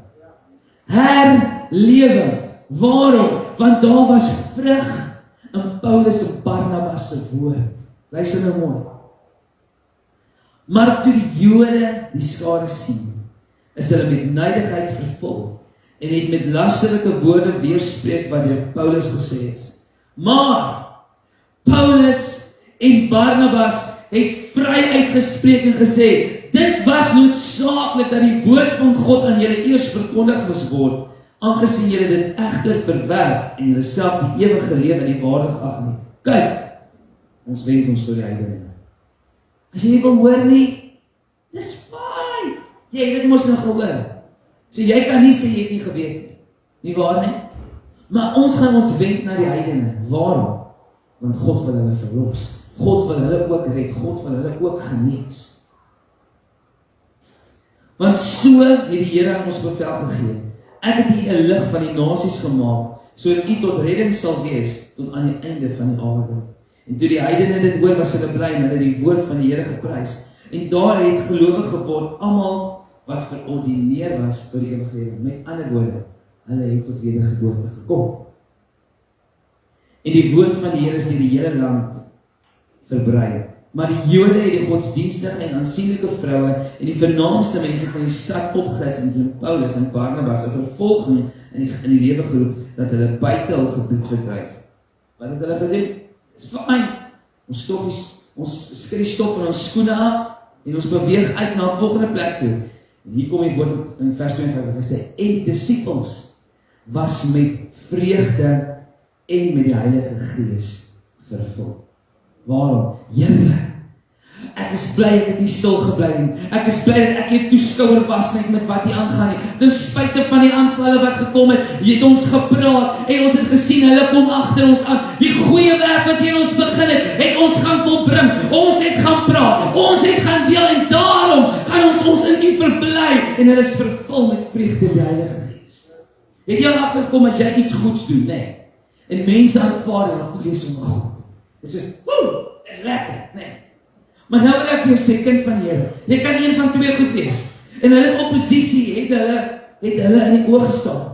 Waarom? Want daar was vrug in Paulus en Barnabas se woord. Luister nou mooi. Maar toe die Jode die skare sien, is hulle met nydigheid vervul en het met lasterlike woorde weerspreek wat deur Paulus gesê is. Maar Paulus en Barnabas het vry uitgespreek en gesê, dit was noodsaaklik dat die woord van God aan julle eers verkondig moes word, aangesien julle dit egter verwerp en julle self die ewige lewe nie waardig ag nie. Kyk, ons wend ons tot die heidene. As jy nie wil hoor nie, dis fyn. Jy het dit mos nog gehoor. So jy kan nie sê jy het nie geweet nie. Nie waar nie? Maar ons gaan ons wend na die heidene. Waarom? Want God wil hulle verlos. God wil hulle ook red. God wil hulle ook genees. Want so het die Here aan ons bevel gegee. Ek het u 'n lig van die nasies gemaak, sodat u tot redding sal wees tot aan die einde van die aarde. En toe die heidene dit hoor, was hulle bly en hulle die woord van die Here geprys. En daar het gelowig geword almal wat verordineer was vir die ewige lewe. Met ander woorde, hulle het tot wedergeboorte gekom. En die woord van die Here is deur die hele land verbrei. Maar die Jode het die godsdienstige en aansienlike vroue en die vernaamste mense van die stad opgehits en teen Paulus en Barnabas 'n vervolging in die lewe geroep dat hulle buite hul gebied verdryf. Wat het hulle gedoen? Dis fyn. Ons skry stof van ons skoene af en ons beweeg uit na 'n volgende plek toe. En hier kom die woord in vers 52 wat sê, en die disippels was met vreugde en met die Heilige Gees vervul. Waarom? Here, ek is bly ek het nie stil gebly nie. Ek is bly dat ek nie toeskouer was net met wat hier aangaan nie. Ten spyte van die aanvalle wat gekom het, jy het ons gepraat en ons het gesien, hulle kom agter ons aan. Die goeie werk wat hier ons begin het ons gaan volbring. Ons het gaan praat, ons het gaan deel en daarom kan ons in U verbly en hulle is vervul met vreugde die Heilige Gees. Het jy al agterkom as jy iets goeds doen, nee? En mense aanvaar en dan voel jy sommer goed. Dit is is lekker, nee. Maar nou wil ek vir jou sê, kind van die Here, jy kan een van twee goed wees. En hulle oppositie het hulle in die oog gestaan.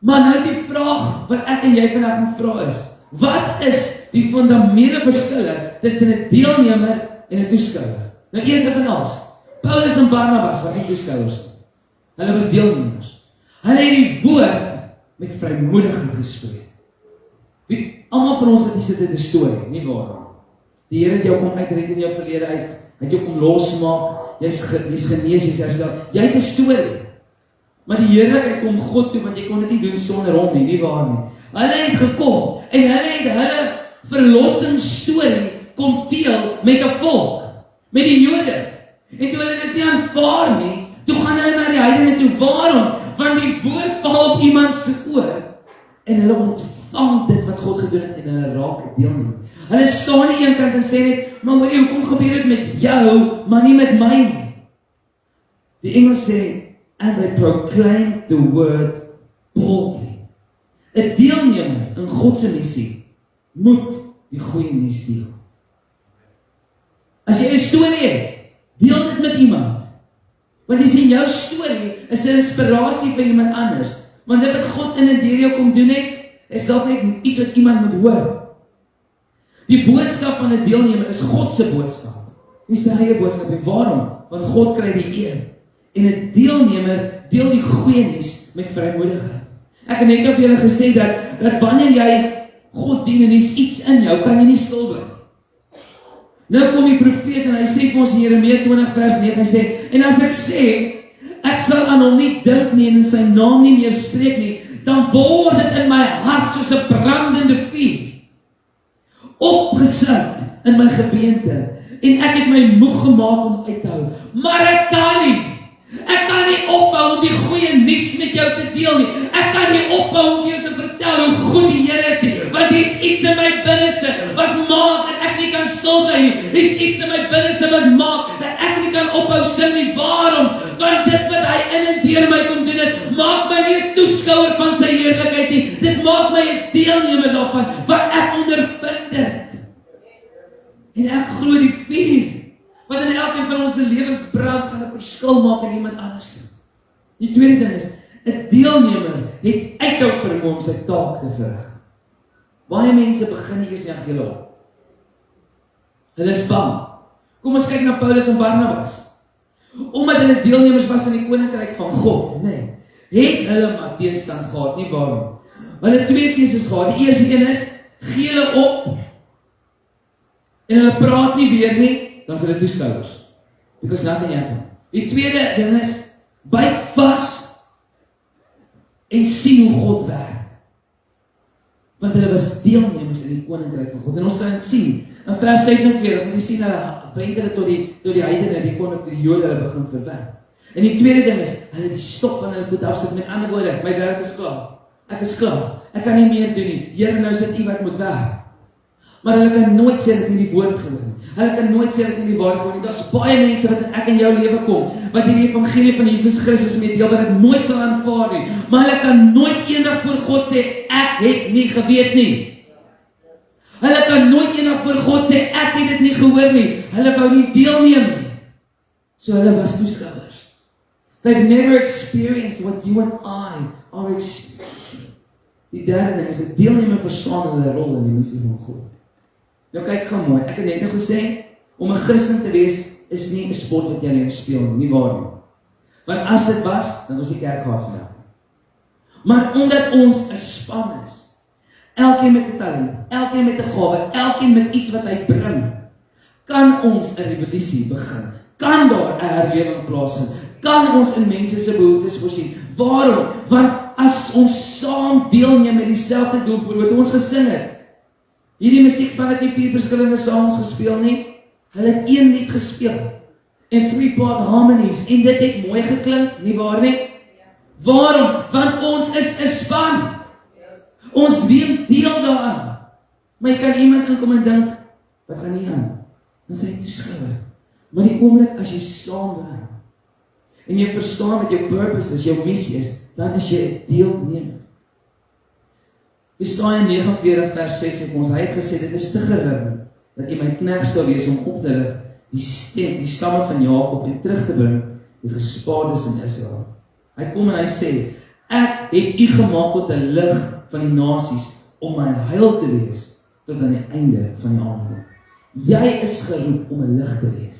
Maar nou is die vraag wat ek en jy vandag moet vra is, wat is die fundamentele verskille tussen 'n deelnemer en 'n toeskouer? Nou eerste van alles, Paulus en Barnabas was nie toeskouers. Hulle was deelnemers. Hulle het die woord met vrymoedigheid gespreek. Almal van ons wat hier sit het 'n storie, nie waar? Die Here het jou kom uitred in jou verlede uit, het jou kom losmaak, jy's genees, jy's herstel. Jy het 'n storie. Maar die Here kom God toe, want jy kon dit nie doen sonder hom nie waar nie. Hulle het gekom en hulle het hulle verlossingsstorie kom deel met 'n volk, met die Jode. En toe hulle dit nie aanvaar nie, toe gaan hulle na die heidene toe. Waarom? Want die woord val op iemand se oor en hulle ontvang dit wat God gedoen het en hulle raak deelneem. Hulle staan nie eenkant en sê net, maar hoekom gebeur dit met jou, maar nie met my nie. Die Engels sê, and they proclaim the word boldly. 'n Deelnemer in God se missie moet die goeie nuus deel. As jy 'n storie het, deel dit met iemand. Want jy sien, jou storie is 'n inspirasie vir iemand anders. Want dit wat God in en deur jou kom doen het, is dalk net iets wat iemand moet hoor. Die boodskap van 'n deelnemer is God se boodskap. Dis sy eie boodskap. En waarom? Want God kry die eer. En 'n deelnemer deel die goeie nuus met vrymoedigheid. Ek het net vir julle gesê dat wanneer jy God dien en is iets in jou, kan jy nie stil bly. Nou kom die profeet en hy sê vir ons in Jeremia 20 vers 9, hy sê, en as ek sê, ek sal aan hom nie dink nie en in sy naam nie meer spreek nie, dan word dit in my hart soos 'n brandende vuur, opgesit in my gebeente, en ek het my moeg gemaak om uit te hou, maar ek kan nie. Ek kan nie ophou om die goeie nuus met jou te deel nie. Ek kan nie ophou om vir jou te vertel hoe goed die Here is nie, want dis iets in my binneste wat maak dat ek nie kan stil bly nie. Dis iets in my binneste wat maak dat ek nie kan ophou sing nie. Waarom? Want dit wat hy in en deur my kom doen, dit maak my nie 'n toeskouer van sy heerlikheid nie. Dit maak my 'n deelnemer daarvan wat ek ondervind dit. En ek glo die vuur wat in elkeen van ons lewens brand gaan 'n verskil maak in iemand anders. Die tweede ding is 'n deelnemer het uithou vermoë om sy taak te verrig. Baie mense begin nie eers nie aan hulle op. Hulle is bang. Kom ons kyk na Paulus en Barnabas. Omdat hulle deelnemers was in die koninkryk van God, nee, het hulle maar teenstand gehad, nie waarom. Hulle twee keuses gehad. Die eerste een is, gee hulle op en hulle praat nie weer nie, dan is hulle toeskouers. Because nothing happened. Die tweede ding is, byt vas en sien hoe God werk. Want hulle was deelnemers in die koninkryk van God. En ons kan dit sien. In vers 46, want jy sien hulle wenk hulle tot die heidene, die koning, tot die Jode hulle begin verwerp. En die tweede ding is, hulle die stok van hulle voet afskud. Met ander woorde, my werk is klaar. Ek is klaar. Ek kan nie meer doen nie. Here, nou sit U wat moet werk. Maar hulle kan nooit sê dat ek nie die woord gehoor nie. Hulle kan nooit sê dat ek nie die waarheid gehoor nie. Daar's baie mense wat in ek en jou lewe kom, wat die evangelie van Jesus Christus met deel, wat ek nooit sal aanvaar nie. Maar hulle kan nooit eendag voor God sê, ek het nie geweet nie. Hulle kan nooit eendag voor God sê, ek het dit nie gehoor nie. Hulle wou nie deelneem nie. So hulle was toeskouers. They've never experienced what you and I are experiencing. Die derde ding is, 'n deelnemer verstaan hulle rol in die missie van God. Nou kyk gou mooi, ek het net nou gesê, om 'n Christen te wees, is nie 'n sport wat jy alleen speel nie waar nie. Want as dit was, dan was die kerk gehad vandag. Maar omdat ons 'n span is, elkeen met 'n talent, elkeen met 'n gawe, elkeen met iets wat hy bring, kan ons 'n revolusie begin. Kan daar 'n herlewing plaasvind? Kan ons in mense se behoeftes voorsien? Waarom? Want as ons saam deelneem met dieselfde doel vir wat ons gesing het. Hierdie musiekspan het nie 4 verskillende songs gespeel nie. Hulle het een lied gespeel. En 3-part harmonies. En dit het mooi geklink, nie waar nie? Waarom? Want ons is 'n span. Ons neem deel daaraan. Maar jy kan iemand inkom en dink, wat gaan nie aan? Dan sê jy toeskouer. Maar die oomblik as jy saam bly, en jy verstaan wat jou purpose is, jou missie is, dan is jy 'n deelnemer. Jesaja 49 vers 6 het ons, hy het gesê, dit is te gering, dat jy my knegt sal wees om op te rig, die stamme van Jakob en terug te bring, die gespaardes in Israel. Hy kom en hy sê, ek het u gemaak tot 'n lig van die nasies, om my heil te wees, tot aan die einde van die aarde. Jy is geroep om 'n lig te wees.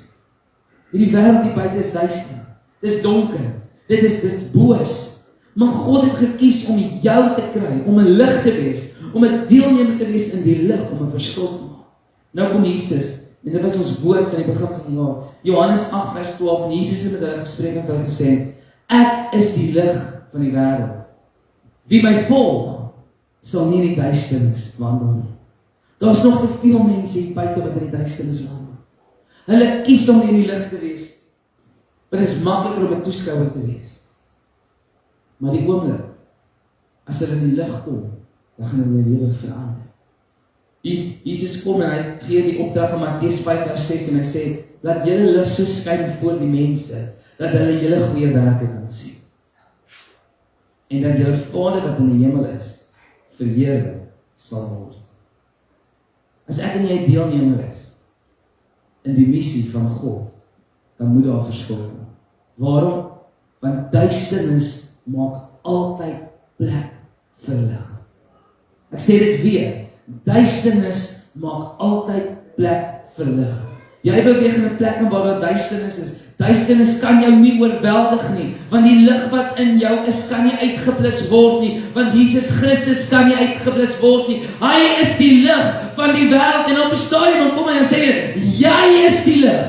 Hierdie wêreld hier buite is duister. Dis donker. Dit is boos. Maar God het gekies om jou te kry, om 'n lig te wees, om 'n deelnemer te wees in die lig, om 'n verskil te maak. Nou kom Jesus, en dit was ons woord van die begin van die jaar. Johannes 8 vers 12, en Jesus het met hulle gespreek en vir hulle gesê, ek is die lig van die wêreld. Wie my volg, sal nie in die duisternis wandel nie. Daar's nog te veel mense hier buite wat in die duisternis wandel. Hulle kies om nie in die lig te wees. Maar dit is makliker om 'n toeskouer te wees. Maar die oomblik, as hulle in die lig kom, dan gaan hulle lewe verander. Jesus kom en hy gee die opdrag in Matteus 5 vers 16 en hy sê, laat julle lig so skyn voor die mense, dat hulle julle goeie werke kan sien. En dat julle Vader wat in die hemel is, verheerlik sal word. As ek en jy deelnemer is in die missie van God, dan moet daar verskil kom. Waarom? Want duisternis maak altyd plek vir lig. Ek sê dit weer, duisternis maak altyd plek vir lig. Jy beweeg in 'n plek waar daar duisternis is. Duisternis kan jou nie oorweldig nie, want die lig wat in jou is, kan nie uitgeblus word nie, want Jesus Christus kan nie uitgeblus word nie. Hy is die lig van die wêreld, en op 'n stadium kom hy en sê, jy is die lig.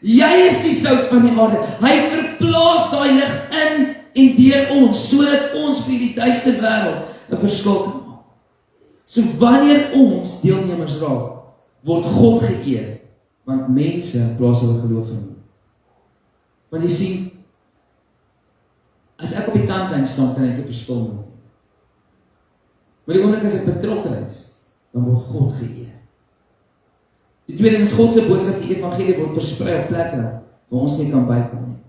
Jy is die sout van die aarde. Hy verplaas daai lig in en deur ons, sodat ons vir die duister wêreld 'n verskil kan maak. So wanneer ons deelnemers raak, word God geëer, want mense plaas hulle geloof in hom. Want jy sien, as ek op die kantlyn staan, kan ek nie verskil maak. Maar die oomblik as ek betrokke is, dan word God geëer. Die tweede is God se boodskap, die evangelie word versprei op plekke waar ons nie kan bykom nie.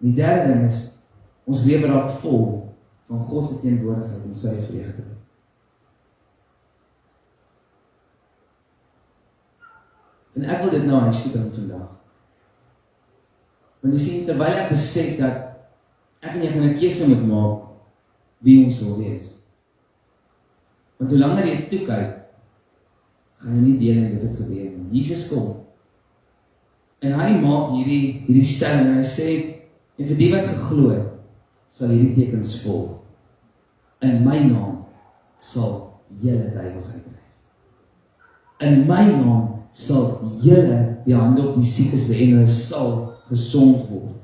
En die derde ding is, ons lewe raak vol van God se teenwoordigheid en sy vreugde. En ek wil dit nou aanspreek vandag. Want jy sien, terwyl ek besef dat ek en jy gaan 'n keuse moet maak wie ons wil wees. Want hoe langer jy toekyk, gaan jy nie deel in dit wat gebeur nie. Jesus kom. En hy maak hierdie stelling en hy sê, en vir die wat geglo het, sal hierdie tekens volg. In my naam sal julle duiwels uitdryf. In my naam sal julle die hande op die siekes lê en hulle sal gesond word.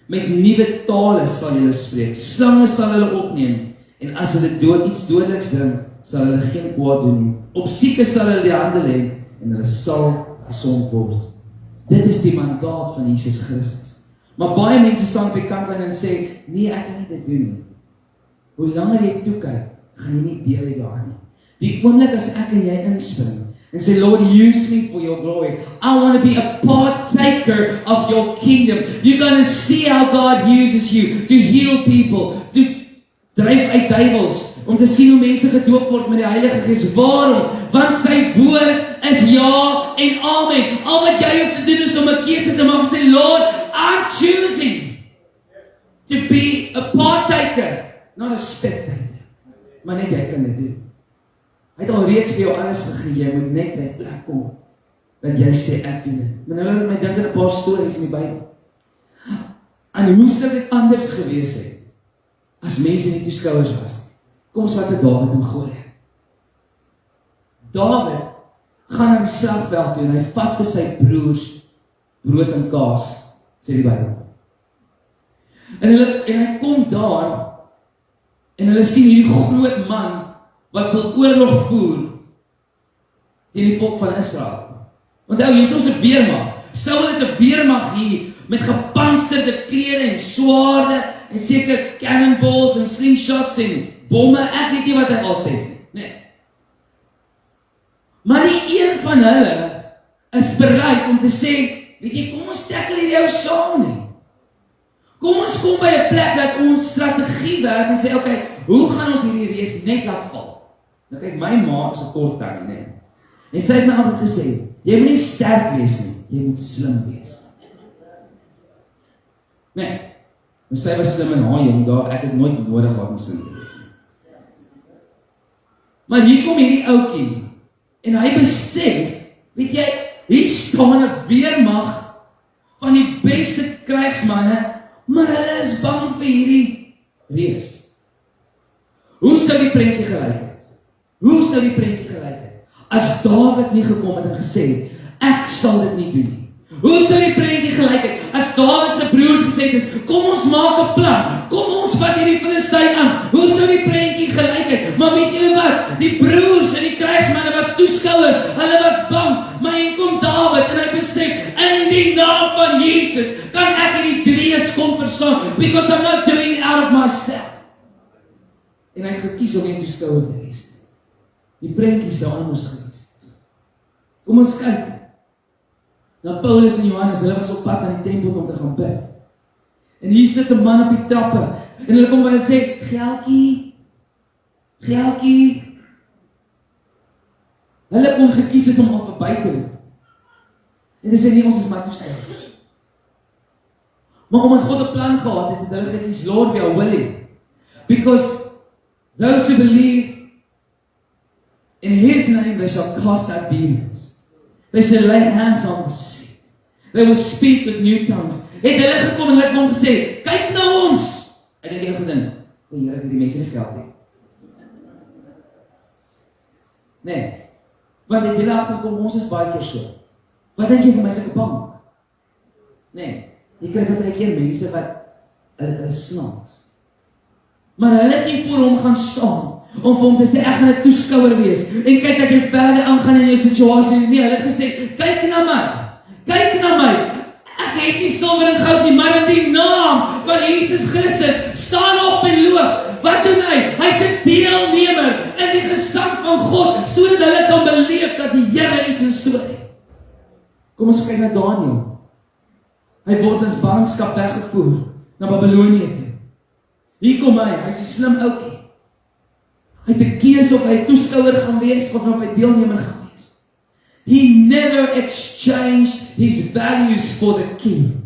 Met nuwe tale sal julle spreek, slange sal hulle opneem, en as hulle iets dodeliks drink, sal hulle geen kwaad doen nie. Op siekes sal hulle die hande lê, en hulle sal gesond word. Dit is die mandaat van Jesus Christus. Maar baie mense staan op die kantlyn en sê, nee, ek kan nie dit doen nie. Hoe langer jy toekyk, gaan jy nie deel hê daar nie. Die oomblik as ek en jy inspring, and say, Lord, use me for your glory. I want to be a partaker of your kingdom. You're going to see how God uses you to heal people, to dryf uit duiwels, om te sien hoe mense gedoop word met die Heilige Gees. Waarom? Want sy woord is ja en amen. Al wat jy hoef te doen is om 'n keuse te maak en sê, Lord, I'm choosing to be a partaker, not a spectator. Maar net jy kan dit doen. Hy het al reeds vir jou alles gegee, jy moet net by 'n plek kom, dat jy sê, ek doen dit. Maar nou laat my dink aan 'n paar stories in die Bybel. En hoe sou dit anders gewees het, as mense nie toeskouers was? Kom ons vat Dawid en Goliat. Dawid gaan na die slagveld toe, en hy vat vir sy broers brood en kaas, sê die Bybel. En hy kom daar, en hulle sien hierdie groot man, wat wil oorlog voer teen die volk van Israel. Onthou, hier is ons 'n weermag. Saul het 'n weermag hier, met gepantserde klere en swaarde, en seker cannonballs en slingshots en bomme, ek weet nie wat hy al sê nie. Nee. Maar die een van hulle is bereid om te sê, weet jy, kom ons tackle hierdie ou saam nie. Kom ons kom by 'n plek dat ons strategie werk en sê, okay, hoe gaan ons hierdie reus net laat val? Nou kyk, my ma is 'n kort tannie, nee. En sy het my altyd gesê, jy moet nie sterk wees nie, jy moet slim wees. Nee, maar sy was slim in haar jong dae, ek het nooit nodig gehad om slim te wees nie. Maar hier kom hierdie ouetjie, en hy besef, weet jy, hier staan 'n weermag van die beste krygsmanne, maar hulle is bang vir hierdie reus. Hoe sou die prentjie gelyk het? Hoe sou die prentjie gelyk het? As Dawid nie gekom het en gesê het, ek sal dit nie doen nie. Hoe sou die prentjie gelyk het? As Dawid se broers gesê het, kom ons maak 'n plan, kom ons vat hierdie Filistyn aan. Hoe sou die prentjie gelyk het? Maar weet julle wat? Die broers en die krygsmanne was toeskouers, hulle was bang, maar hier kom Dawid en hy besef, in die naam van Jesus kan ek hierdie reus kom verslaan, because I'm not doing it out of myself. En hy het gekies om nie toeskouer te wees. Die prentjie sou anders gewees. Kom ons kyk. Nou Paulus en Johannes, hulle was op pad na die tempel om te gaan bid. En hier sit 'n man op die trappe, en hulle kom en hulle sê, Geldjie. Hulle kon gekies het om al verby te loop. En hulle sê, nee, ons is maar toeskouers. Maar omdat God 'n plan gehad het, het hulle gekies, Lord, we are willing. Because those who believe in His name, they shall cast out demons. They shall lay hands on the sick. They will speak with new tongues. Het hulle gekom en hulle het hom gesê, kyk na ons. Ek het gedink, o Here, ek het die mense nie geld nie. Nee, want het julle agterkom, ons is baie keer so. Wat dink jy van my sulke bang? Nee, jy kry baie keer mense wat hulle snaaks. Maar hulle het nie voor hom gaan staan om vir hom te sê, ek gaan 'n toeskouer wees, en kyk dat jy verder aangaan in jou situasie. Nee, hulle het gesê, kyk na my, ek ek het nie silwer en goud nie, maar in die naam van Jesus Christus, staan op en loop. Wat doen hy? Hy's 'n deelnemer in die gesag van God, sodat hulle kan beleef dat die Here iets in store het. Kom ons kyk na Daniël. Hy word as ballingskap weggevoer na Babylonië toe. Hier kom hy's 'n slim ouetjie. Hy het 'n keuse of hy 'n toeskouer gaan wees of hy deelnemer gaan wees. He never exchanged his values for the king.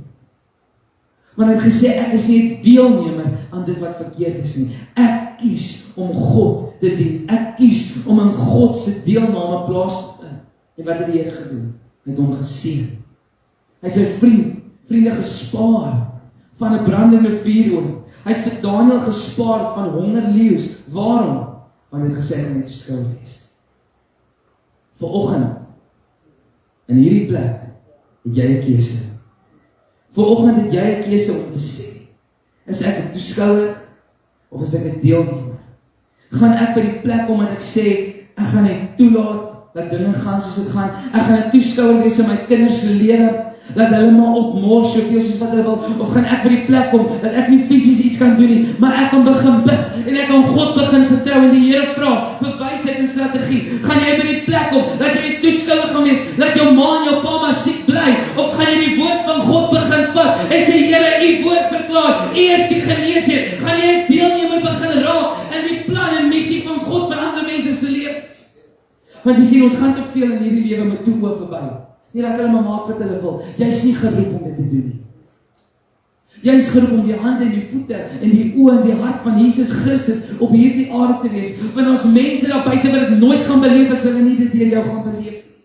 Maar hy het gesê, ek is nie 'n deelnemer aan dit wat verkeerd is nie. Ek kies om God te dien. Ek kies om in God se deelname plaas te vind. En wat het die Here gedoen? Hy het hom geseën. Hy het sy vriende gespaar van 'n brandende vuuroond. Hy het vir Daniël gespaar van hongerleeu's. Waarom? Want hy het gesê hy gaan net verskil wees. Vanoggend, in hierdie plek, het jy 'n keuse. Vanoggend het jy 'n keuse om te sê, is ek 'n toeskouer of is ek 'n deelnemer? Gaan ek by die plek om en ek sê, ek gaan net toelaat dat dinge gaan soos dit gaan. Ek gaan 'n toeskouer wees in my kinders se lewe. Laat hulle maar opmors soveel soos wat hulle wil, of gaan ek by die plek kom, dat ek nie fisies iets kan doen nie, maar ek kan begin bid, en ek kan God begin vertrou, en die Here vra, vir wysheid en strategie. Gaan jy by die plek kom, dat jy 'n toeskouer gaan wees, dat jou ma en jou pa maar siek bly, of gaan jy die woord van God begin vat, en sê, Here, u woord verklaar, u is die geneesheer, gaan jy 'n deelnemer begin raak, in die plan en missie van God vir ander mense se lewens. Want jy sien, ons gaan te veel in hierdie lewe met toe oor verby. Nie dat hulle maar maak wat hulle wil. Jy is nie geroep om dit te doen nie. Jy is geroep om die hande en die voete en die oë en die hart van Jesus Christus op hierdie aarde te wees. Want ons mense daar buite wat dit nooit gaan beleef as hulle nie dit deur jou gaan beleef nie.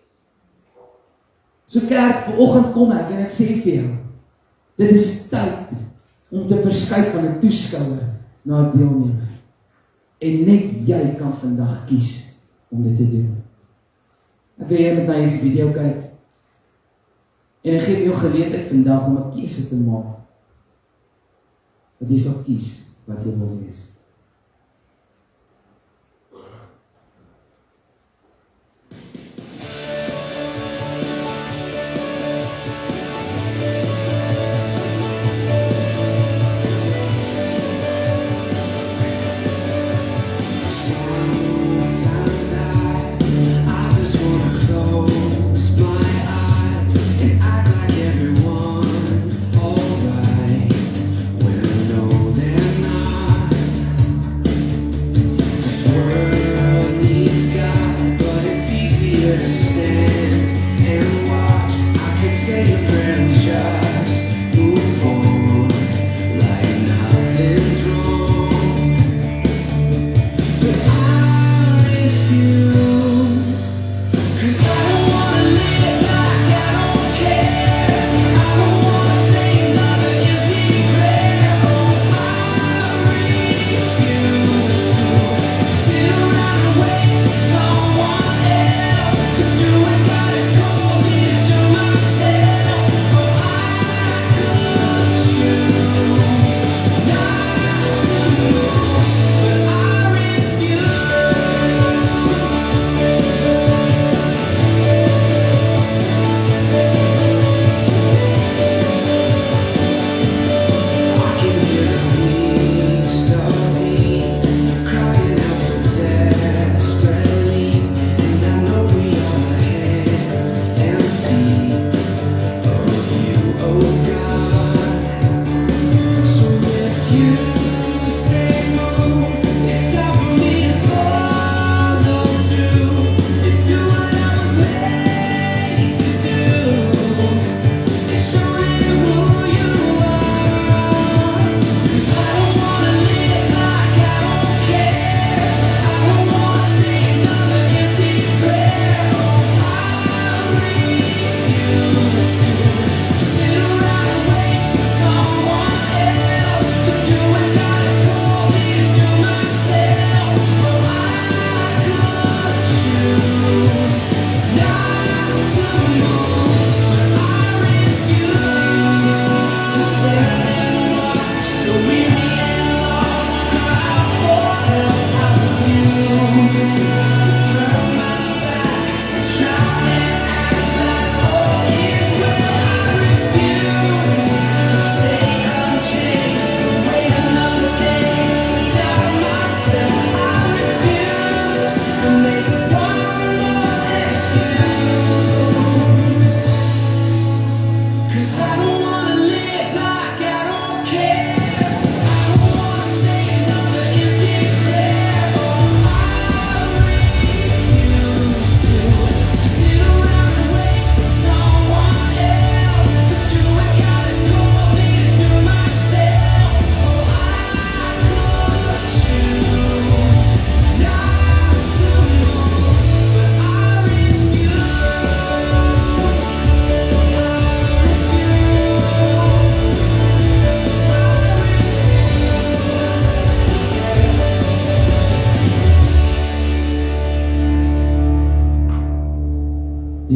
So kerk, vanoggend kom ek en ek sê vir jou, dit is tyd om te verskuif van 'n toeskouer na 'n deelnemer. En net jy kan vandag kies om dit te doen. Ek wil jy met na hierdie video kyk. En ek gee jou geleentheid vandag om 'n keuse te maak. Dat jy sal kies wat jy wil wees.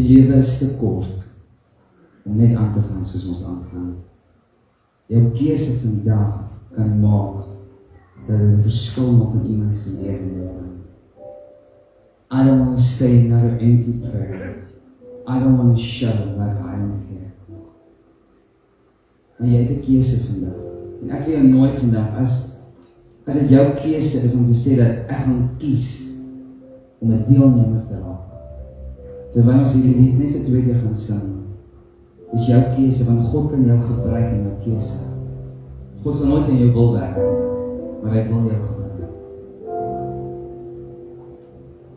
Die lewe is te kort om net aan te gaan soos ons aangaan. Jou keuse vandag kan maak dat het 'n verskil maak in iemand se lewe môre. I don't want to say another empty prayer. I don't want to show like I don't care. Maar jy het 'n keuse vandag. En ek wil jou nooit vandag, as dit jou keuse is om te sê dat ek gaan kies om 'n deelnemer te raak. Terwyl ons hierdie lied net so 2 keer gaan sing, is jou keuse, want God kan jou gebruik in jou keuse. God sal nooit in jou wil werk, maar hy wil jou gebruik.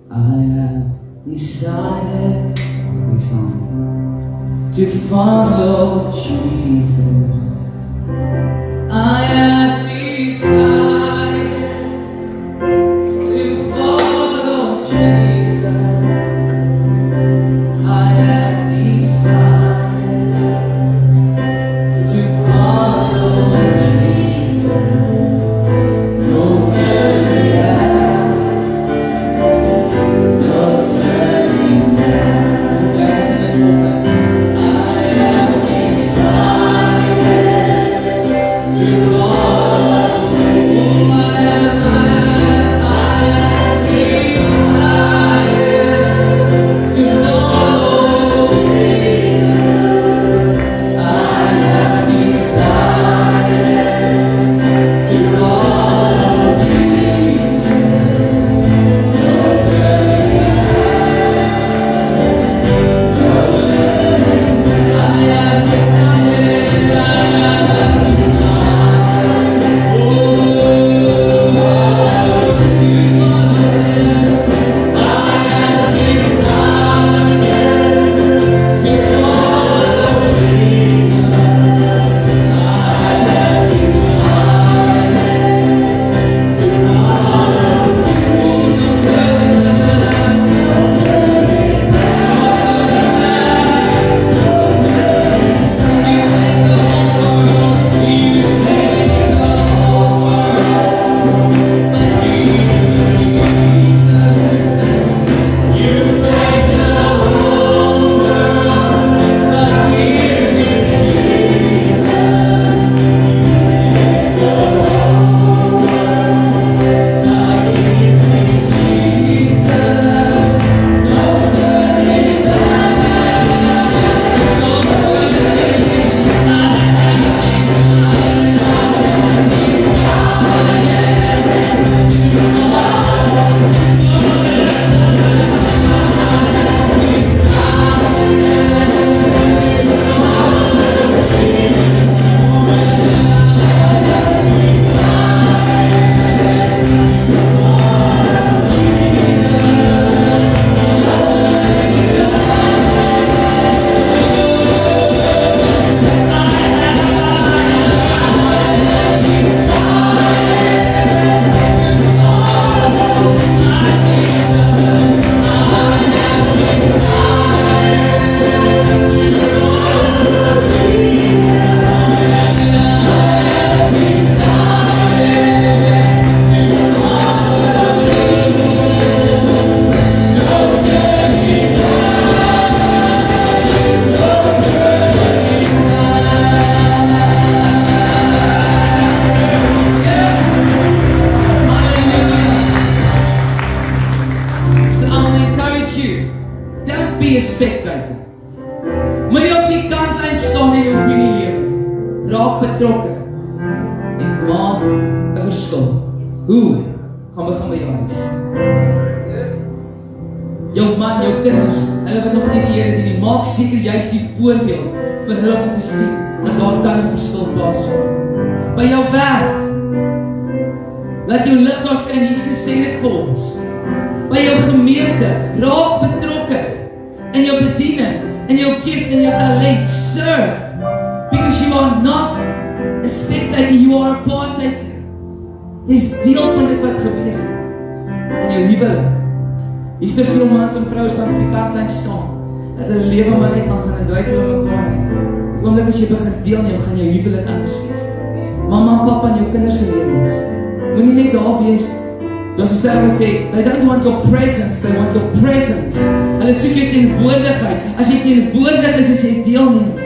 I have decided to follow Jesus. I have decided to follow Jesus. I have decided to follow Jesus. No turning back. No turning back. I have decided to follow Jesus. I have decided to follow Jesus. I have decided to follow Jesus. No turning be a spectator. Moenie op die kantlyn staan en jou opinie lewe. Raak betrokke en maak 'n verskil. Hoe? Gaan begin by jou huis. Jou man, jou kinders, hulle wat nog nie die Here dien nie, maak seker jy's die voorbeeld vir hulle om te sien dat daar kan 'n verskil plaasvind. By jou werk, laat jou lig daar skyn. Jesus sê dit vir ons. By jou gemeente, raak betrokke in jou bediening, in jou gift, in jou talent. Serve, because you are not a spectator, you are a partaker. Dis deel van dit wat gebeur in jou huwelik. Hier's te veel mans en vrouens wat op die kantlyn staan, dat hulle lewe maar net gaan en dryf hulle mekaar uit. Die oomblik as jy begin deelneem, gaan jou huwelik anders wees. Mamma en papa en jou kinders se lewens. Moenie net daar wees. Daar's 'n stel wat sê, they don't want your presence, they want your presence. Hulle soek jou teenwoordigheid. As jy teenwoordig is jy deelnemer.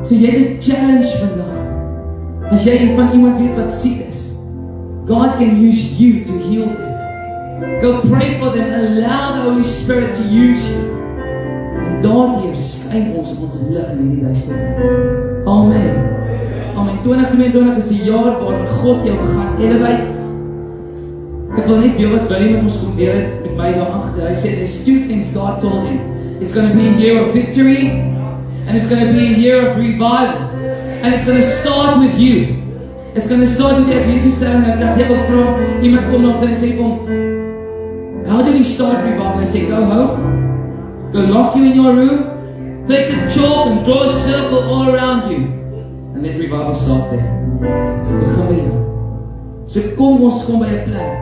So jy het 'n challenge vandag. As jy van iemand weet wat siek is, God can use you to heal them. Go pray for them. Allow the Holy Spirit to use you. En daardeur skyn ons lig in hierdie duisternis. Amen. Amen. 2022 is die jaar waarin God jou gaan elevate. Ek wil net deel wat Willie met ons kom deel het met my daar agter. Hy sê there's two things God told him. It's going to be a year of victory and it's going to be a year of revival. And it's going to start with you. It's going to start with ek lees die stel en ek dacht ek wil vra, iemand kom na hom en sê kom, how do we start revival? I say go home, go lock you in your room, take a chalk and draw a circle all around you and let revival start there. Begin by jou. So kom ons kom by 'n plek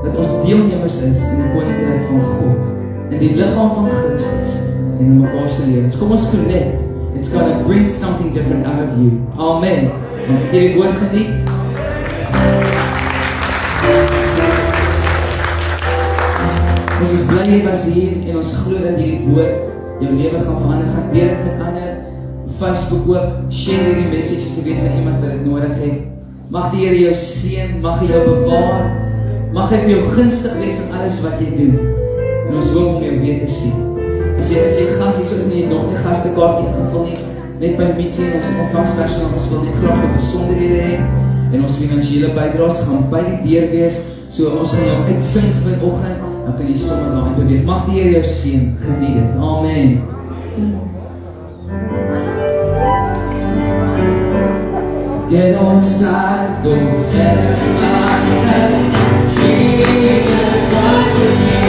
dat ons deelnemers is in die koninkryk van God, in die liggaam van Christus en in mekaar se lewens. Kom ons connect. It's going to bring something different out of you. Amen. Het jy die woord geniet? Ons is bly jy was hier en ons glo dat hierdie woord jou lewe gaan verander. Gaan deel dit met ander. Facebook ook. Share hierdie message as jy weet van iemand wat dit nodig het. Mag die Here jou seën, mag hy jou bewaar. Mag hy vir jou gunstig wees in alles wat jy doen. En ons hoop om jou weer te sien. As jy gas hier soos nie nog nie gastekaartjie ingevul nie, net by Mitsie en ons ontvangspersoneel, ons wil net graag jou besonderhede hê en ons finansiële bydraes gaan by die deur wees, so ons gaan jou uitsing vanoggend, dan kan jy sommer daarin beweeg. Mag die Here jou seën, geniet dit. Amen. Get on side, go tell everybody that Jesus Christ is here.